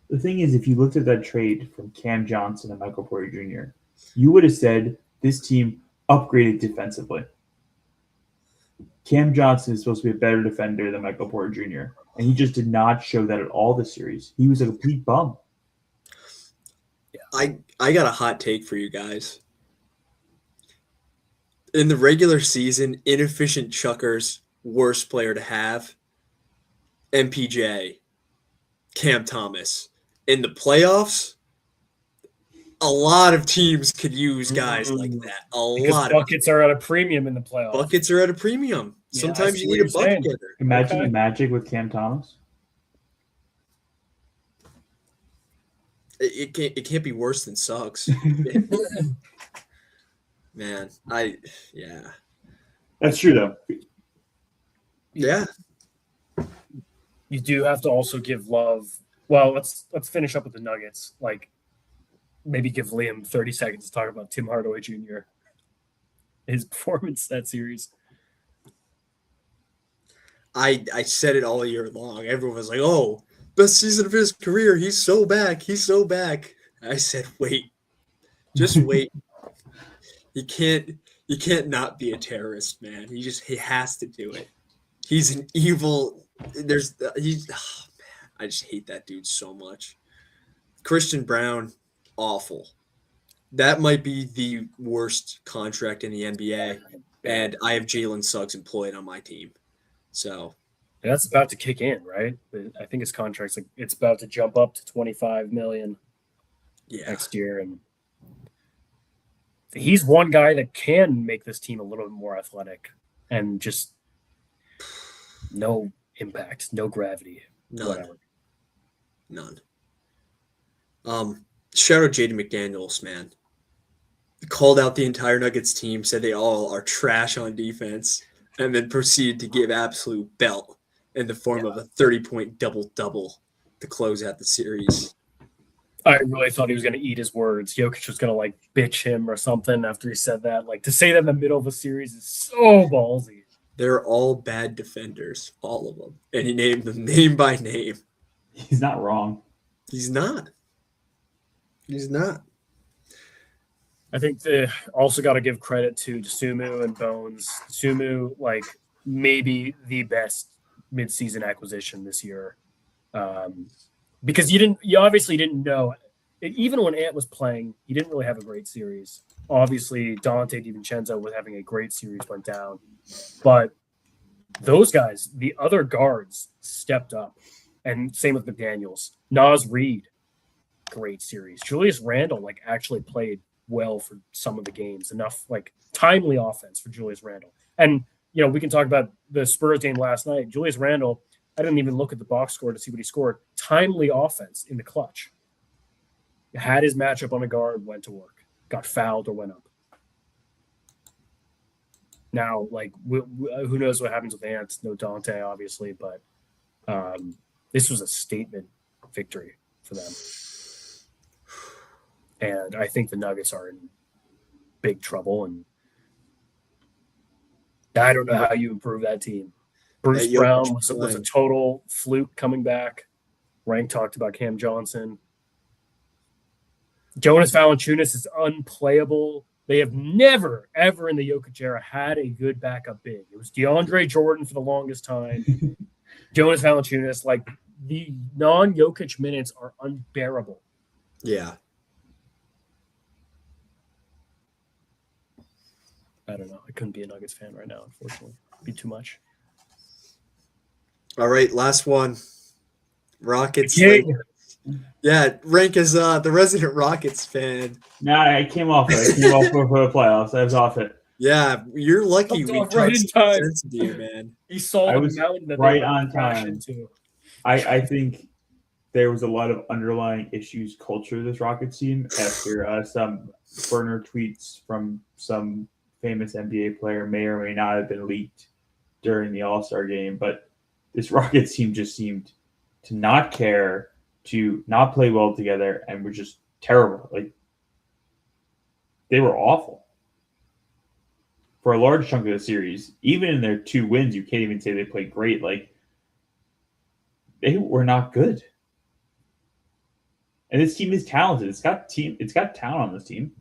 The thing is, if you looked at that trade from Cam Johnson and Michael Porter Jr., you would have said this team upgraded defensively. Cam Johnson is supposed to be a better defender than Michael Porter Jr., and he just did not show that at all this series. He was a complete bum. I got a hot take for you guys. In the regular season, inefficient chuckers, worst player to have, MPJ, Cam Thomas. In the playoffs, a lot of teams could use guys like that. Because buckets are at a premium in the playoffs. Buckets are at a premium. Sometimes you need a bucket getter. Imagine the Magic with Cam Thomas. It can't be worse than Suggs. Man, That's true though. Yeah. You do have to also give love. Well, let's finish up with the Nuggets. Like maybe give Liam 30 seconds to talk about Tim Hardaway Jr. His performance that series. I said it all year long. Everyone was like, "Oh, best season of his career. He's so back. He's so back." I said, "Wait. Just wait. You can't not be a terrorist, man. He has to do it. He's an evil I just hate that dude so much. Christian Brown, awful. That might be the worst contract in the NBA, and I have Jalen Suggs employed on my team. So And that's about to kick in, right? I think his contract's like it's about to jump up to 25 million next year, and he's one guy that can make this team a little bit more athletic and just no impact, no gravity, whatever. None. Shout out Jaden McDaniels, man. Called out the entire Nuggets team, said they all are trash on defense, and then proceeded to give absolute belt in the form of a 30-point double-double to close out the series. I really thought he was going to eat his words. Jokic was going to like bitch him or something after he said that. Like to say that in the middle of a series is so ballsy. They're all bad defenders, all of them. And he named them name by name. He's not wrong. He's not. I think they also got to give credit to Sumu and Bones. Sumu, like maybe the best midseason acquisition this year, because you obviously didn't know. Even when Ant was playing, he didn't really have a great series. Obviously, Dante DiVincenzo was having a great series, went down, but those guys, the other guards, stepped up, and same with McDaniels. Naz Reid, great series. Julius Randle like actually played well for some of the games, enough like timely offense for Julius Randle. And we can talk about the Spurs game last night. Julius Randle, I didn't even look at the box score to see what he scored. Timely offense in the clutch. Had his matchup on a guard, went to work, got fouled or went up. Now, like who knows what happens with Ant? No Dante, obviously, but this was a statement victory for them. And I think the Nuggets are in big trouble, and I don't know how you improve that team. Bruce Brown was a total fluke coming back. Rank talked about Cam Johnson. Jonas Valanciunas is unplayable. They have never, ever in the Jokic era had a good backup big. It was DeAndre Jordan for the longest time. Jonas Valanciunas, like the non-Jokic minutes are unbearable. Yeah. I don't know. I couldn't be a Nuggets fan right now, unfortunately. It'd be too much. All right, last one. Rockets. Yeah, Rank is the resident Rockets fan. Nah, I came off it. I came off for the playoffs. I was off it. Yeah, you're lucky we right in time. Sense to you, man. He saw I the was mountain that right they on time. into. I think there was a lot of underlying issues culture of this Rockets team after some burner tweets from some famous NBA player may or may not have been leaked during the All-Star game, but this Rockets team just seemed to not care, to not play well together, and were just terrible. Like, they were awful. For a large chunk of the series, even in their 2 wins, you can't even say they played great. Like, they were not good. And this team is talented. It's got talent on this team.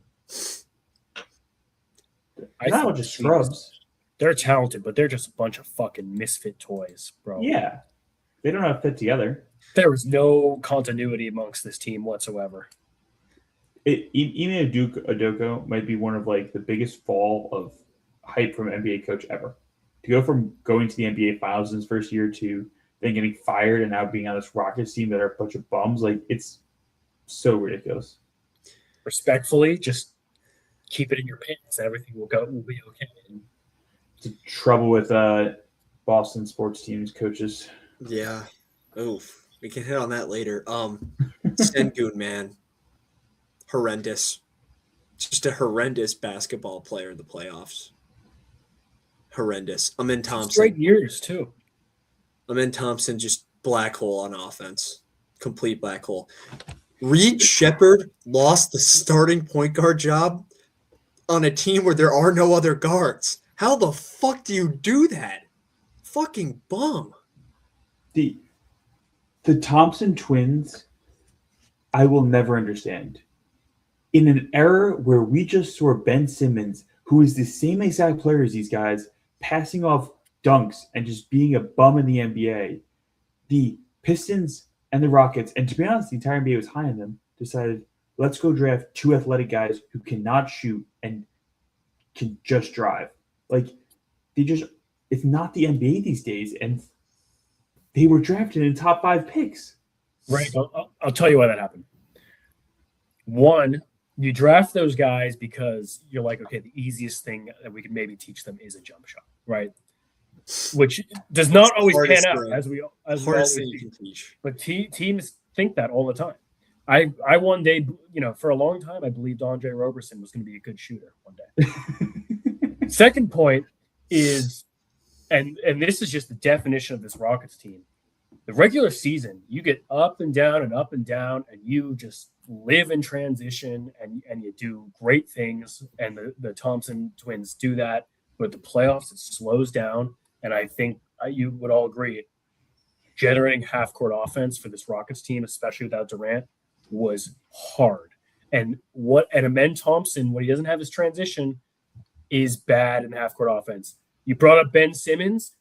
They're not just scrubs. They're talented, but they're just a bunch of fucking misfit toys, bro. Yeah. They don't have to fit together. There was no continuity amongst this team whatsoever. Even Udoka might be one of like the biggest fall of hype from an NBA coach ever. To go from going to the NBA Finals in his first year to then getting fired and now being on this Rockets team that are a bunch of bums, like it's so ridiculous. Respectfully, just keep it in your pants. Everything will be okay. It's the trouble with Boston sports teams coaches. Yeah. Oof. We can hit on that later. Sengun, man. Horrendous. Just a horrendous basketball player in the playoffs. Horrendous. Amin Thompson. Great years, too. Amin Thompson, just black hole on offense. Complete black hole. Reed Shepherd lost the starting point guard job on a team where there are no other guards. How the fuck do you do that? Fucking bum. The Thompson twins, I will never understand. In an era where we just saw Ben Simmons, who is the same exact player as these guys, passing off dunks and just being a bum in the NBA, the Pistons and the Rockets, and to be honest, the entire NBA was high on them, decided, let's go draft 2 athletic guys who cannot shoot and can just drive. Like, it's not the NBA these days, and they were drafted in top 5 picks. Right. I'll tell you why that happened. One, you draft those guys because you're like, okay, the easiest thing that we can maybe teach them is a jump shot, right? Which does not It's the always pan hardest out, thing. as we Hardest always thing you do. can teach. But teams think that all the time. I one day, for a long time, I believed Andre Roberson was going to be a good shooter one day. Second point is, and this is just the definition of this Rockets team. The regular season, you get up and down, and you just live in transition, and you do great things. And the Thompson twins do that. But the playoffs, it slows down. And I think you would all agree, generating half-court offense for this Rockets team, especially without Durant, was hard. And Amen Thompson, when he doesn't have his transition, is bad in half-court offense. You brought up Ben Simmons.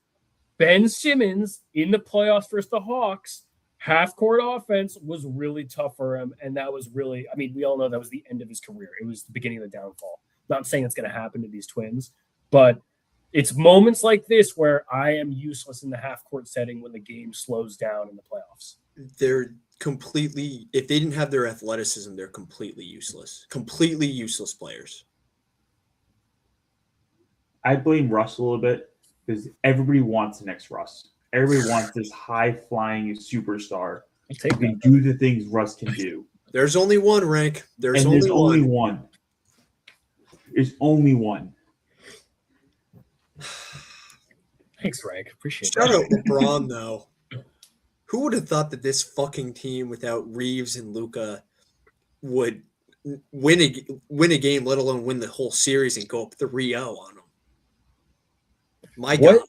Ben Simmons in the playoffs versus the Hawks, half-court offense was really tough for him. And that was really, we all know that was the end of his career. It was the beginning of the downfall. Not saying it's going to happen to these twins, but it's moments like this where I am useless in the half-court setting when the game slows down in the playoffs. They're completely, if they didn't have their athleticism, they're completely useless. Completely useless players. I blame Russ a little bit because everybody wants the next Russ. Everybody wants this high-flying superstar who can do the things Russ can do. There's only one, Rank. There's only one. one. There's only one. Thanks, Rank. Appreciate Shout that. out LeBron, though. Who would have thought that this fucking team without Reeves and Luka would win a game, let alone win the whole series and go up 3-0 on them? My God.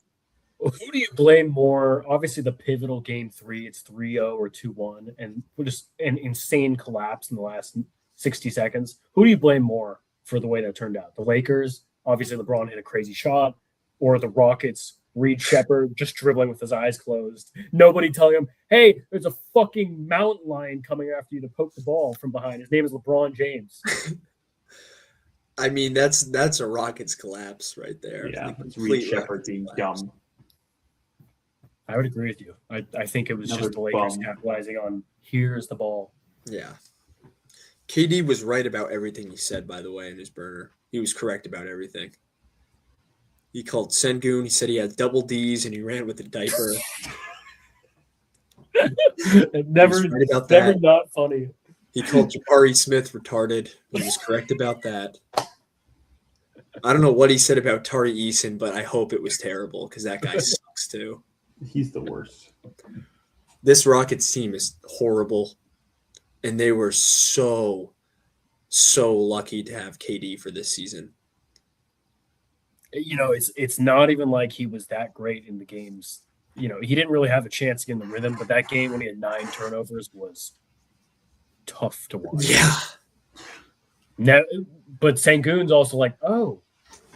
Who do you blame more? Obviously, the pivotal game 3, it's 3-0 or 2-1, and just an insane collapse in the last 60 seconds. Who do you blame more for the way that turned out? The Lakers, obviously LeBron hit a crazy shot, or the Rockets, Reed Shepherd just dribbling with his eyes closed. Nobody telling him, hey, there's a fucking mountain lion coming after you to poke the ball from behind. His name is LeBron James. That's a Rockets collapse right there. Yeah, it's Reed Shepherd being dumb. I would agree with you. I think it was Another just the Lakers bum. capitalizing on here's the ball. Yeah. KD was right about everything he said, by the way, in his burner. He was correct about everything. He called Sengun. He said he had double D's and he ran with a diaper. Never right about that. Never not funny. He called Jabari Smith retarded. He was correct about that. I don't know what he said about Tari Eason, but I hope it was terrible because that guy sucks too. He's the worst. This Rockets team is horrible, and they were so lucky to have KD for this season. It's not even like he was that great in the games. He didn't really have a chance to get in the rhythm, but that game when he had 9 turnovers was tough to watch. Yeah. Now, but Sengun's also like, oh,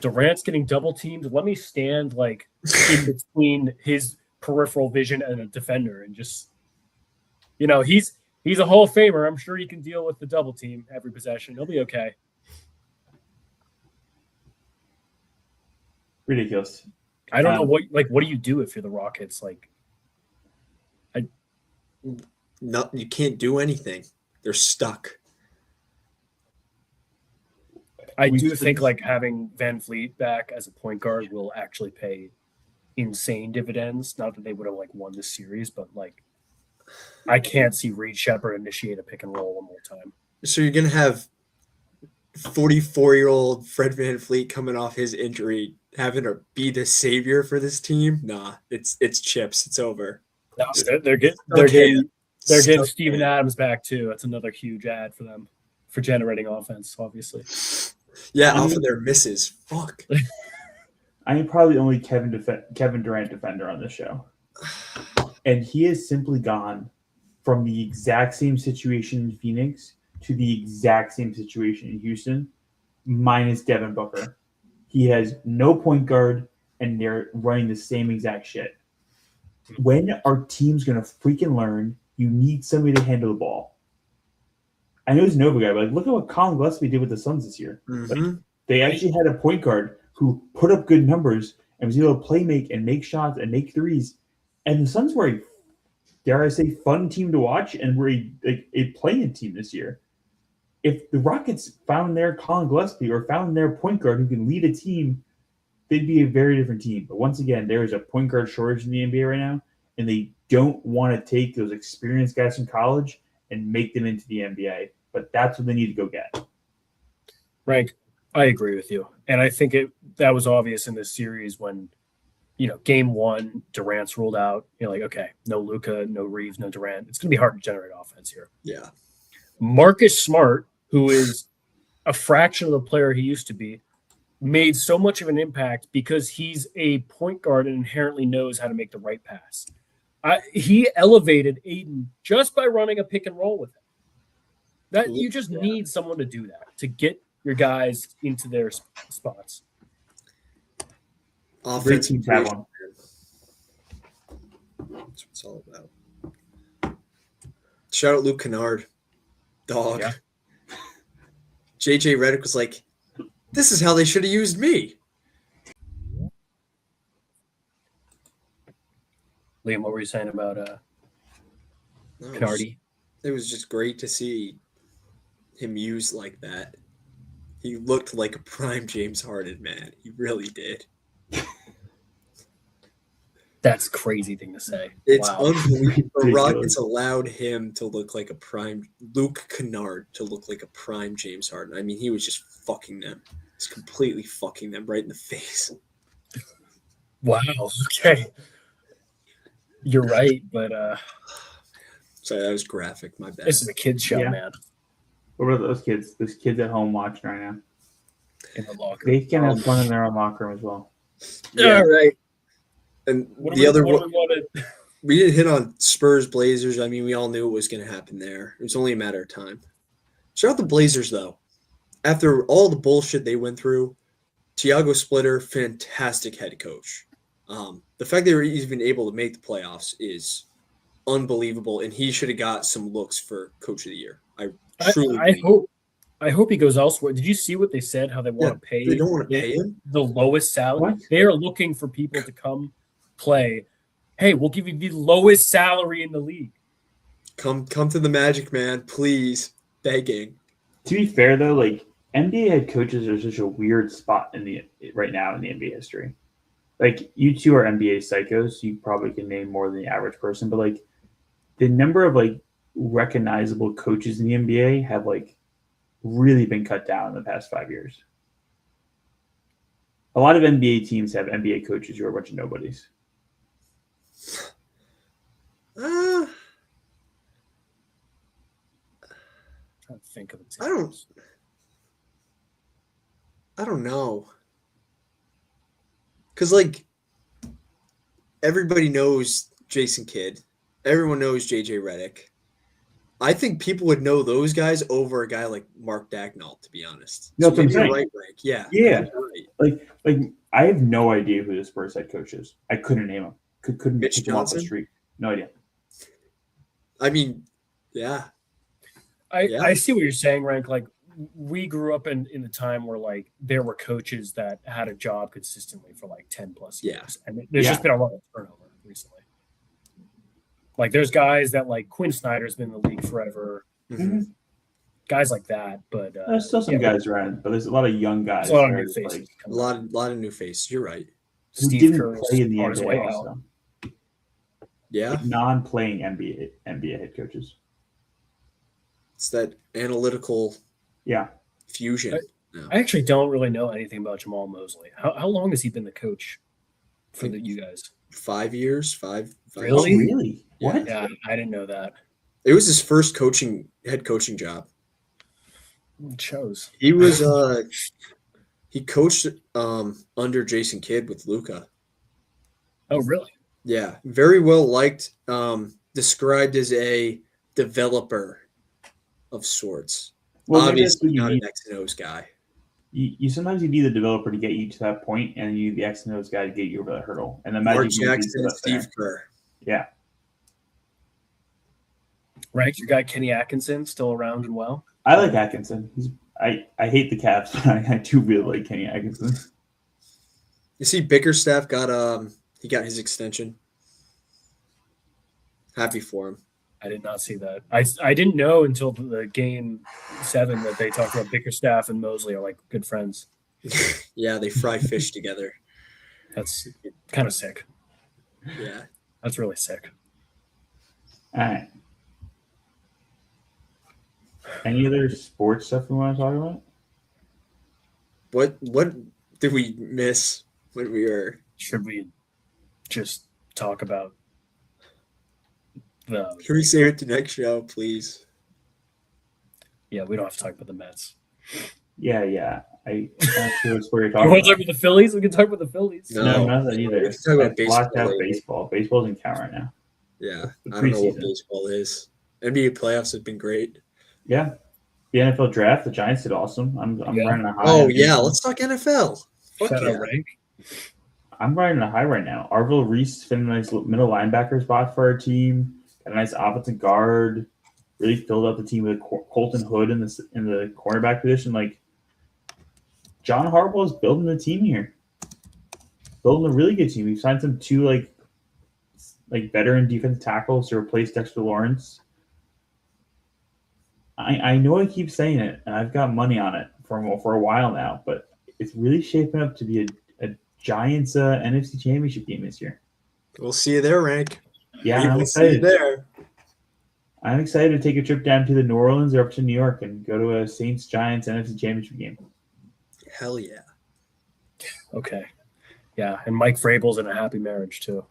Durant's getting double teamed. Let me stand like in between his peripheral vision and a defender and just, he's a Hall of Famer. I'm sure he can deal with the double team every possession. He'll be okay. Ridiculous. I don't know what do you do if you're the Rockets? No, you can't do anything. They're stuck. I do think having Van Vliet back as a point guard will actually pay insane dividends. Not that they would have won this series, but I can't see Reed Shepherd initiate a pick and roll one more time. So you're gonna have 44-year-old Fred Van Vliet coming off his injury, having to be the savior for this team? Nah, it's chips. It's over. No, they're getting Steven Adams back too. That's another huge ad for them for generating offense, obviously. Yeah, off of their misses. Fuck. I am probably the only Kevin Durant defender on this show. And he has simply gone from the exact same situation in Phoenix to the exact same situation in Houston, minus Devin Booker. He has no point guard, and they're running the same exact shit. When are teams going to freaking learn you need somebody to handle the ball? I know he's an over guy, but look at what Colin Gillespie did with the Suns this year. Mm-hmm. They actually had a point guard who put up good numbers and was able to play make and make shots and make threes. And the Suns were a dare I say, fun team to watch, and we're a playing team this year. If the Rockets found their Colin Gillespie or found their point guard who can lead a team, they'd be a very different team. But once again, there is a point guard shortage in the NBA right now, and they don't want to take those experienced guys from college and make them into the NBA. But that's what they need to go get. Rank, I agree with you. And I think that was obvious in this series when, game one, Durant's ruled out. You're like, okay, no Luka, no Reeves, no Durant. It's going to be hard to generate offense here. Yeah. Marcus Smart, who is a fraction of the player he used to be, made so much of an impact because he's a point guard and inherently knows how to make the right pass. He elevated Aiden just by running a pick and roll with him. That you just need someone to do that, to get your guys into their spots. Offense teams have one. That's what it's all about. Shout out Luke Kennard. Dog. Yeah. JJ Redick was like, this is how they should have used me. Liam, what were you saying about Kennardy? It was just great to see him used like that. He looked like a prime James Harden, man. He really did. That's a crazy thing to say. It's wow. unbelievable. The Rockets allowed him to look like a prime Luke Kennard to look like a prime James Harden. I mean, he was just fucking them. It's completely fucking them right in the face. Wow. Okay. You're right, but Sorry, that was graphic. My bad. this is a kid's show, Yeah. man. What about those kids? Those kids at home watching right now. In the locker They room. can have fun in their own locker room as well. Yeah. All right. And What the other what one, do we want to we didn't hit on Spurs Blazers. I mean, we all knew what was going to happen there. It was only a matter of time. Shout out the Blazers, though. After all the bullshit they went through, Tiago Splitter, fantastic head coach. The fact they were even able to make the playoffs is unbelievable, and he should have got some looks for Coach of the Year. I truly I hope he goes elsewhere. Did you see what they said? How they want to pay? They don't want to pay him. the lowest salary. What? They are looking for people to come play. Hey, we'll give you the lowest salary in the league. Come to the Magic, man, please. Begging. To be fair, though, like NBA head coaches are such a weird spot right now in the NBA history. Like, you two are NBA psychos. You probably can name more than the average person, but like the number of like recognizable coaches in the NBA have like really been cut down in the past 5 years. A lot of NBA teams have NBA coaches who are a bunch of nobodies. I'm trying to think of examples. I don't know. Because, like, everybody knows Jason Kidd. Everyone knows JJ Redick. I think people would know those guys over a guy like Mark Dagnall, to be honest. No, that's what I'm saying. Right, Rank. Yeah. Yeah. Right. Like I have no idea who the Spurs head coach is. I couldn't name him. Couldn't Mitch pick him off the Johnson? street. No idea. I mean, yeah. I see what you're saying, Rank. Like, we grew up in the time where like there were coaches that had a job consistently for like 10 plus years. And there's just been a lot of turnover recently. Like, there's guys that like Quinn Snyder's been in the league forever, Mm-hmm. guys like that. But There's still some guys around, but there's a lot of young guys. there's a lot of that are new just, faces. like, A lot of new faces. You're right. who Steve didn't Kerr's play in the on his way NBA out. also. Yeah. Like, non-playing NBA head coaches. It's that analytical Yeah. fusion. I actually don't really know anything about Jamal Mosley. How long has he been the coach for you guys? 5 years, five. Really? Oh, really? Yeah. What? Yeah, I didn't know that. It was his first head coaching job. It shows. He was he coached under Jason Kidd with Luka. Oh, really? Yeah, very well liked. Described as a developer of sorts. Well, maybe that's Obviously what you not need. an X and O's guy. You sometimes you need the developer to get you to that point, and you need the X and O's guy to get you over that hurdle. And the Mark Magic usually Jackson, put us there. Steve Kerr. Yeah. Rank, your guy Kenny Atkinson still around and well? I like Atkinson. I hate the Cavs, but I do really like Kenny Atkinson. You see, Bickerstaff got his extension. Happy for him. I did not see that. I didn't know until the game 7 that they talked about Bickerstaff and Mosley are like good friends. Yeah, they fry fish together. That's kind of sick. Yeah. That's really sick. All right. Any other sports stuff we want to talk about? What did we miss when we were? Should we just talk about the? Can we save it to next show, please? Yeah, we don't have to talk about the Mets. Yeah. I'm not sure what you're You talking want to talk about. about the Phillies? We can talk about the Phillies. No. No, not that either. Let's talk about I blocked baseball out later. baseball. Baseball doesn't count right now. Yeah, The I don't know what preseason. baseball is. NBA playoffs have been great. Yeah. The NFL draft, the Giants did awesome. I'm Yeah. running a high. Oh on yeah, them. let's talk NFL. Fuck Shout yeah. out Rank. I'm riding a high right now. Arvil Reese found a nice middle linebacker spot for our team. Got a nice offensive guard. Really filled out the team with Colton Hood in the cornerback position. Like John Harbaugh is building the team here. Building a really good team. We've signed some two like veteran defensive tackles to replace Dexter Lawrence. I know I keep saying it, and I've got money on it for a while now, but it's really shaping up to be a Giants NFC Championship game this year. We'll see you there, Rank. Yeah, We I'm will see you excited. there. I'm excited to take a trip down to the New Orleans or up to New York and go to a Saints Giants NFC Championship game. Hell yeah. Okay. Yeah, and Mike Vrabel's in a happy marriage too.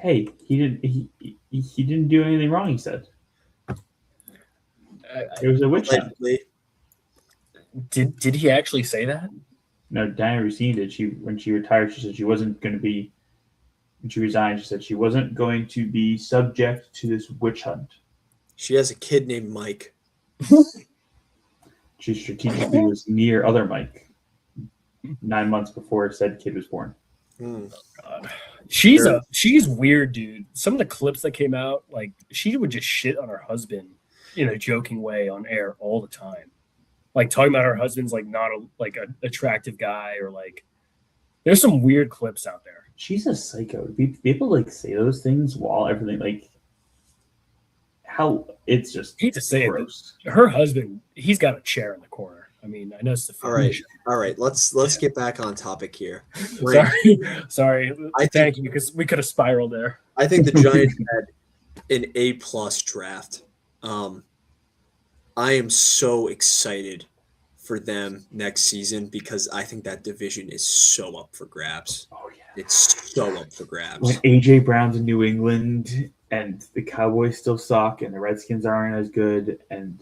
Hey, he didn't do anything wrong. He said it was a witch hunt. Allegedly. Did he actually say that? No, Diana Rousseau did. When she retired, she said she wasn't going to be. When she resigned, she said she wasn't going to be subject to this witch hunt. She has a kid named Mike. She strategically was near other Mike 9 months before said kid was born. Hmm. She's weird, dude. Some of the clips that came out, like she would just shit on her husband in a joking way on air all the time, like talking about her husband's like not an attractive guy or like. There's some weird clips out there. She's a psycho. People like say those things while everything like how it's just I hate to say gross. it, but her husband, he's got a chair in the corner. I mean, I know it's the All right. All right. Let's get back on topic here. Rank, Sorry. Thank you, because we could have spiraled there. I think the Giants had an A+ draft. I am so excited for them next season because I think that division is so up for grabs. Oh yeah. It's so up for grabs. When AJ Brown's in New England and the Cowboys still suck and the Redskins aren't as good and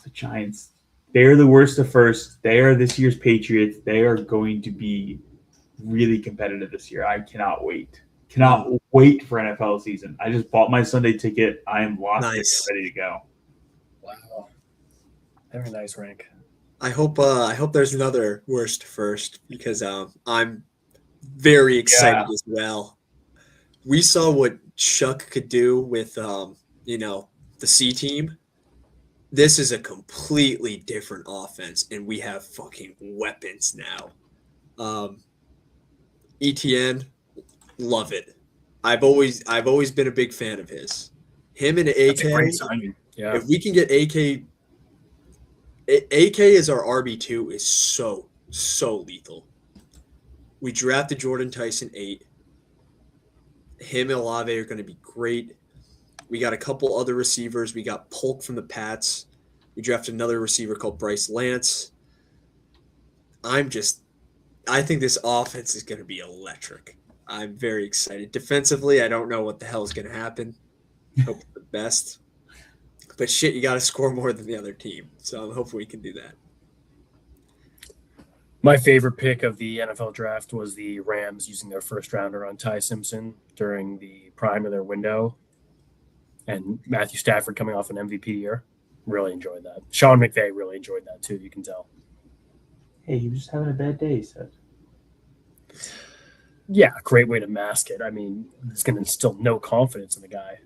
the Giants, they're the worst of first. They are this year's Patriots. They are going to be really competitive this year. I cannot wait. Cannot wait for NFL season. I just bought my Sunday ticket. I am locked in, Nice. ready to go. Wow. Very nice, Rank. I hope there's another worst first because I'm very excited as well. We saw what Chuck could do with the C team. This is a completely different offense, and we have fucking weapons now. ETN, love it. I've always been a big fan of his. Him and That's a AK. great signing. Yeah. If we can get AK as our RB2 is so lethal. We drafted Jordan Tyson 8. Him and Olave are going to be great. We got a couple other receivers. We got Polk from the Pats. We drafted another receiver called Bryce Lance. I think this offense is going to be electric. I'm very excited. Defensively, I don't know what the hell is going to happen. Hope for the best. But shit, you got to score more than the other team. So hopefully we can do that. My favorite pick of the NFL draft was the Rams using their first rounder on Ty Simpson during the prime of their window. And Matthew Stafford coming off an MVP year. Really enjoyed that. Sean McVay really enjoyed that too, you can tell. Hey, he was just having a bad day, he said. Yeah, great way to mask it. I mean, it's going to instill no confidence in the guy.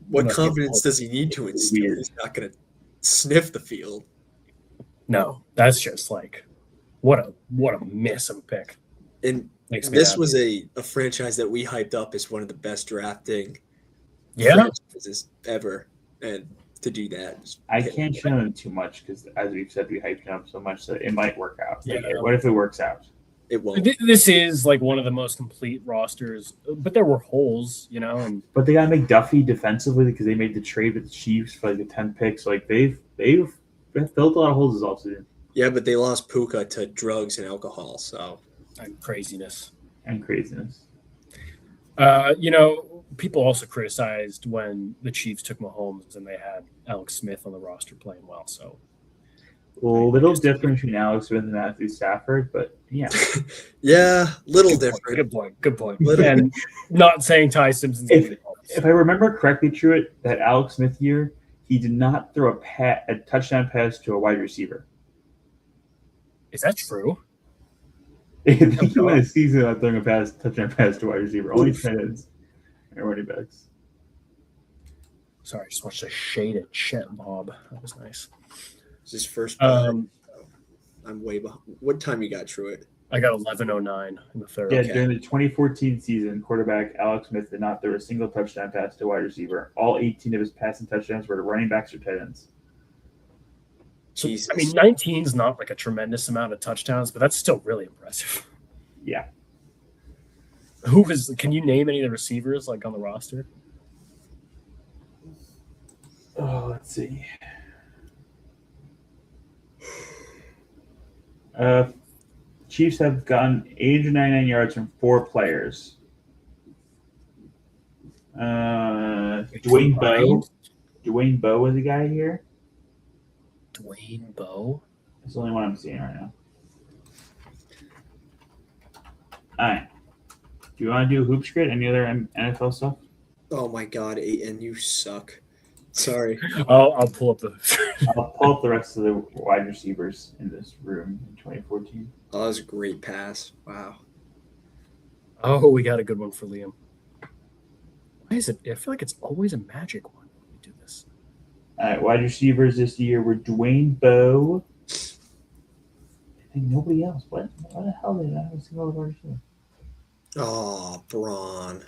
What No, confidence does he need to instill? Weird. He's not going to sniff the field. No, that's just like what a miss of a pick. And Makes me This happy. was a franchise that we hyped up as one of the best drafting Yeah. franchises ever, and to do that, just I hit- can't show them too much because, as we've said, we hyped it up so much that it might work out. Like, Yeah. what if it works out? it won't. This is like one of the most complete rosters, but there were holes, and But they got McDuffie defensively because they made the trade with the Chiefs for like the 10 picks. Like they've filled a lot of holes this offseason. Yeah, but they lost Puka to drugs and alcohol, so and craziness. And craziness. People also criticized when the Chiefs took Mahomes and they had Alex Smith on the roster playing well. So A little difference between Alex Smith and Matthew Stafford, but yeah. yeah, little different. Good point. Little- And not saying Ty Simpson's going to be If I remember correctly, Truett, that Alex Smith year, he did not throw a touchdown pass to a wide receiver. Is that true? He went a season without throwing a touchdown pass to a wide receiver. Only tight ends and running backs. Sorry, I just watched a shade at Chet Bob. That was nice. It's his first. Um, I'm way behind. What time you got, Truett? I got 11:09 in the third. Yeah, Okay. during the 2014 season, quarterback Alex Smith did not throw a single touchdown pass to a wide receiver. All 18 of his passing touchdowns were to running backs or tight ends. So, Jesus. I mean, 19 is not like a tremendous amount of touchdowns, but that's still really impressive. Yeah. Can you name any of the receivers like on the roster? Oh, let's see. Chiefs have gotten 899 yards from 4 players. Dwayne Bowe. Dwayne Bowe was a guy here. Dwayne Bowe. That's the only one I'm seeing right now. All right. Do you want to do Hoops Grid? Any other NFL stuff? Oh my God, Aiden, you suck. Sorry. I'll pull up the. I'll pull up the rest of the wide receivers in this room in 2014. Oh, that was a great pass. Wow. Oh, we got a good one for Liam. Why is it? I feel like it's always a magic one when we do this. All right, wide receivers this year were Dwayne Bowe. And nobody else. What the hell did I have a single wide receiver? Oh, Braun.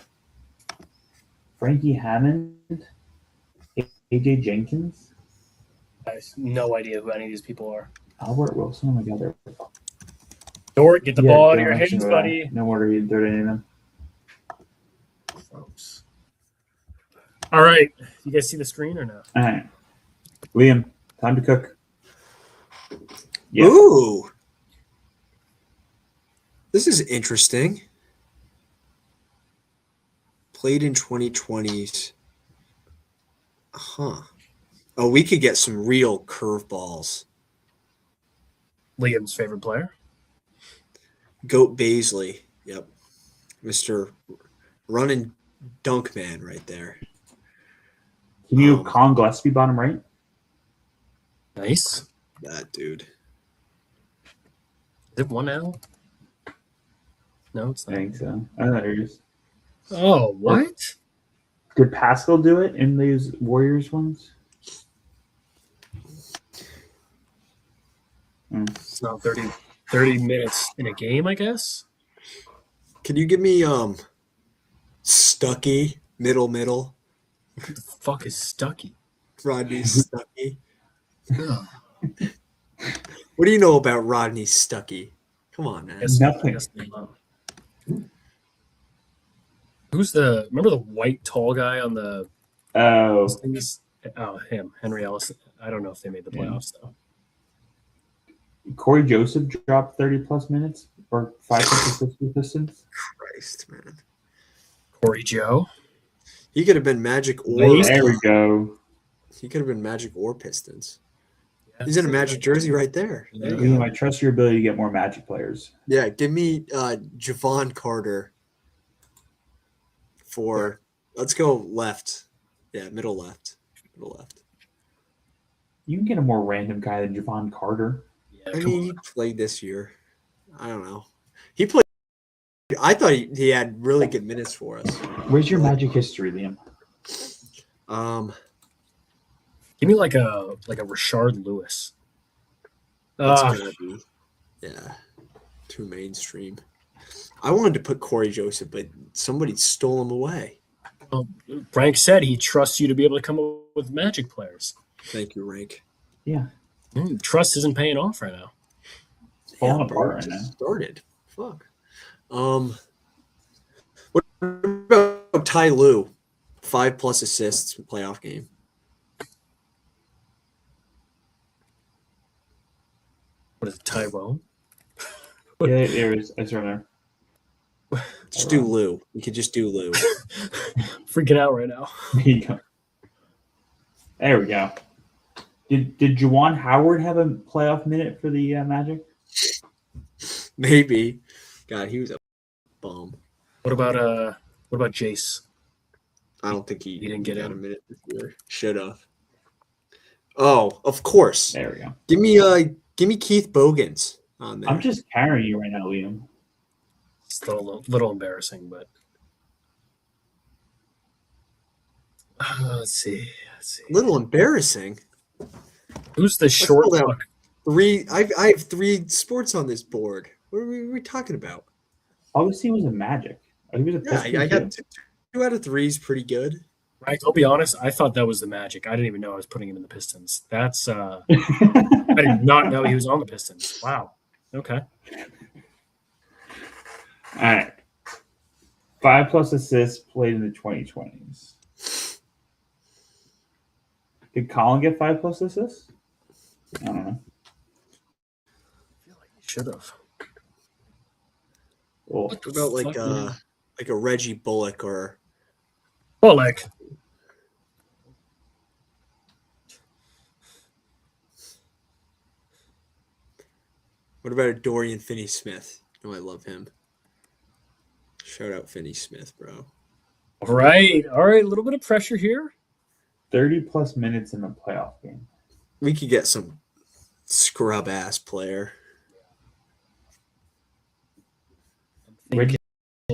Frankie Hammond, AJ Jenkins, I have no idea who any of these people are. Albert Wilson. Oh my God, they're Dort, get the ball out of don't your mention hands, that. buddy. No wonder he didn't throw any of them. Gross. All right, you guys see the screen or no? All right, Liam, time to cook. Yeah. Ooh. This is interesting. Played in 2020s. Huh. Oh, we could get some real curveballs. Liam's favorite player. Goat Baisley. Yep. Mr. Run and Dunk Man right there. Can you Colin Gillespie bottom right? Nice. That dude. Is it one L? No, it's I not. think so. I don't know. Here it is. Oh, what? Did Pascal do it in these Warriors ones? It's not 30 minutes in a game, I guess. Can you give me Stuckey, middle? Who the fuck is Stuckey? Rodney Stuckey. Ugh. What do you know about Rodney Stuckey? Come on, man. Nothing. not. Remember the white tall guy on the Oh, him, Henry Ellis. I don't know if they made the playoffs though. Corey Joseph dropped 30-plus minutes or 5 assists for Pistons. Christ, man. Corey Joe. He could have been Magic or Nice. There we go. he could have been Magic or Pistons. Yeah. He's in a Magic jersey right there. Yeah. Liam, I trust your ability to get more Magic players. Yeah, give me Javon Carter for let's go left. Yeah, middle left. You can get a more random guy than Javon Carter. Yeah, I come mean, on. he played this year. I don't know. He played. I thought he had really good minutes for us. Where's your Magic history, Liam? Give me like a Rashard Lewis. That's Ah, gonna be, yeah, too mainstream. I wanted to put Corey Joseph, but somebody stole him away. Well, Frank said he trusts you to be able to come up with Magic players. Thank you, Rank. Yeah. Trust isn't paying off right now. It's falling bro, apart right just now. started. Fuck. What about Ty Lue? 5+ assists playoff game. What is it, Tyrone? Yeah, there is. I remember. Just do Lou. You could just do Lou. Freaking out right now. There you go. There we go. Did Juwan Howard have a playoff minute for the Magic? Maybe. God, he was a bum. What about Jace? I don't think he didn't get got him. a minute this year. Should have. Oh, of course. There we go. Give me Keith Bogans on there. I'm just carrying you right now, Liam. Still a little embarrassing, but let's see. a little embarrassing. Who's the short hold on. fuck? I have 3 sports on this board. What are we talking about? Obviously, he was a Magic. He was a Yeah, Pistons I too. got 2 out of 3 is pretty good. Right, I'll be honest. I thought that was the Magic. I didn't even know I was putting him in the Pistons. That's I did not know he was on the Pistons. Wow. Okay. All right. 5+ assists played in the 2020s. Did Colin get 5+ assists? I don't know. I feel like he should have. Well, What about like a Reggie Bullock or Bullock. what about a Dorian Finney-Smith? Oh, I love him. Shout out Finney-Smith, bro. All right. A little bit of pressure here. 30+ minutes in the playoff game. We could get some scrub ass player. Reggie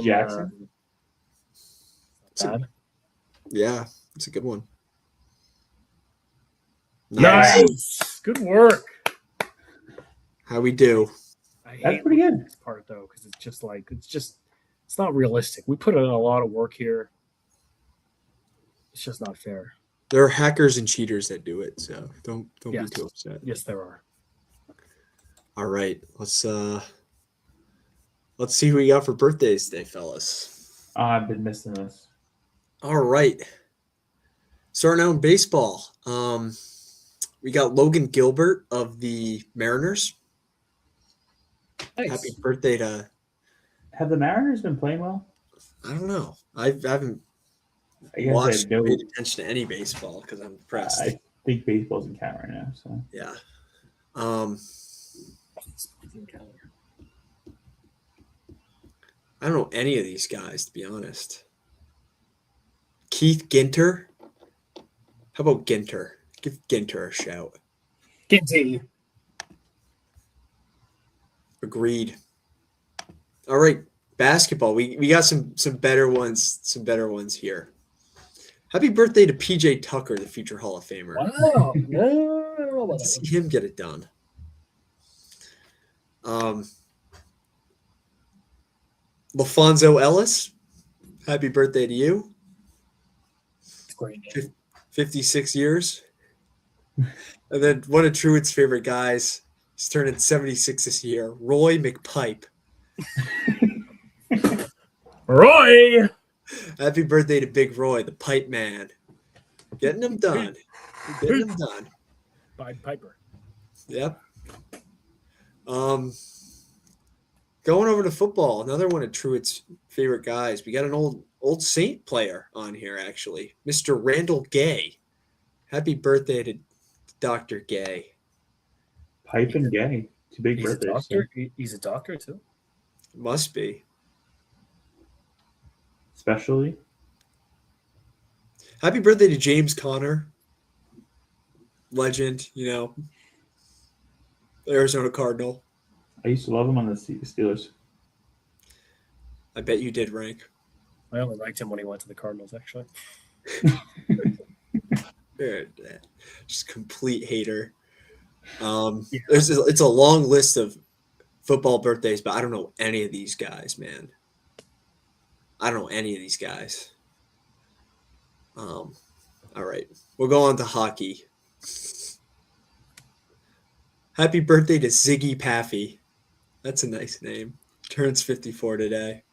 Jackson? Bad. Yeah, it's a good one. Nice. Good work. How we do? I hate That's pretty good. this part though, because it's not realistic. We put in a lot of work here. It's just not fair. There are hackers and cheaters that do it, so don't Yes. be too upset. Yes, there are. All right, let's see who we got for birthdays today, fellas. I've been missing this. All right, starting out in baseball. We got Logan Gilbert of the Mariners. Nice. Happy birthday to. Have the Mariners been playing well? I don't know. I haven't I guess watched I have no. paid attention to any baseball because I'm depressed. I think baseball's in count right now. So Yeah. I don't know any of these guys, to be honest. Keith Ginter. How about Ginter? Give Ginter a shout. Ginty. Agreed. All right, basketball. We got some better ones. Some better ones here. Happy birthday to PJ Tucker, the future Hall of Famer. Wow. No, I don't know about Let's that see him get it done. LaFonso Ellis. Happy birthday to you. It's great. 56 years. And then one of Truitt's favorite guys. He's turning 76 this year. Roy McPipe. Roy. Happy birthday to Big Roy, the pipe man. Getting them done. Getting them done. Pied Piper. Yep. Going over to football, another one of Truitt's favorite guys. We got an old Saint player on here, actually. Mr. Randall Gay. Happy birthday to Dr. Gay. Pipe and Gay, 2 big He's a birthdays. doctor. He's a doctor too. Must be. Especially. Happy birthday to James Conner. Legend, Arizona Cardinal. I used to love him on the Steelers. I bet you did, Rank. I only liked him when he went to the Cardinals, actually. Just complete hater. It's a long list of football birthdays, but I don't know any of these guys, man. I don't know any of these guys. All right. We'll go on to hockey. Happy birthday to Ziggy Paffy. That's a nice name. Turns 54 today.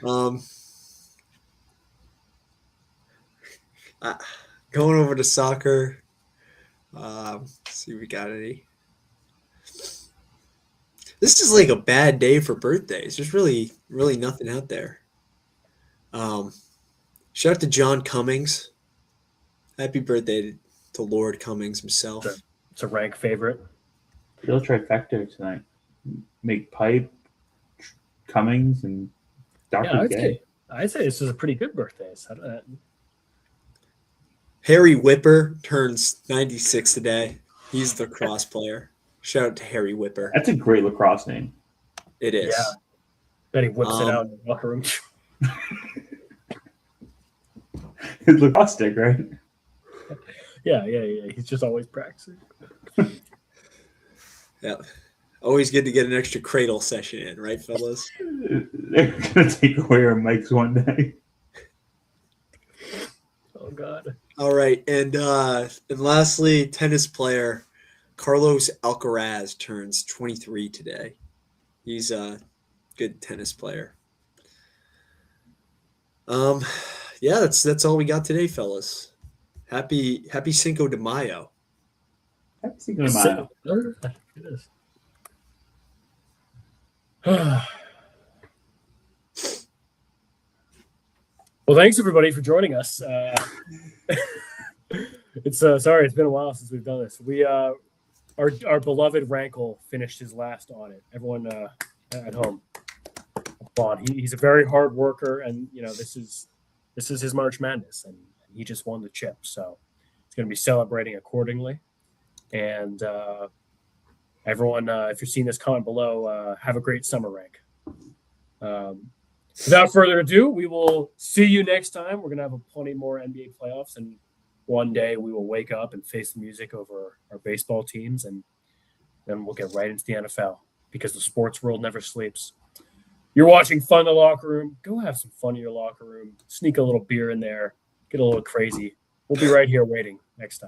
Going over to soccer. See if we got any. This is like a bad day for birthdays. There's really nothing out there. Shout out to John Cummings. Happy birthday to Lord Cummings himself. It's a rank favorite. Real trifecta tonight. Make Pipe, Cummings, and Dr. Yeah, J. I'd say this is a pretty good birthday. Harry Whipper turns 96 today. He's the lacrosse player. Shout out to Harry Whipper. That's a great lacrosse name. It is. Yeah. Bet he whips it out in the locker room. His lacrosse stick, right? Yeah. He's just always practicing. Yeah. Always good to get an extra cradle session in, right, fellas? They're gonna take away our mics one day. Oh God. All right, and lastly, tennis player Carlos Alcaraz turns 23 today. He's a good tennis player. Yeah, that's all we got today, fellas. Happy Cinco de Mayo. Happy Cinco de Mayo. It is. Well, thanks everybody for joining us. It's sorry, it's been a while since we've done this. We our beloved Rankle finished his last audit. Everyone at home, applaud. He's a very hard worker, and this is his March Madness, and he just won the chip. So he's going to be celebrating accordingly. And everyone, if you're seeing this, comment below. Have a great summer, Rank. Without further ado, we will see you next time. We're going to have plenty more NBA playoffs, and one day we will wake up and face the music over our baseball teams, and then we'll get right into the NFL because the sports world never sleeps. You're watching Fun in the Locker Room. Go have some fun in your locker room. Sneak a little beer in there. Get a little crazy. We'll be right here waiting next time.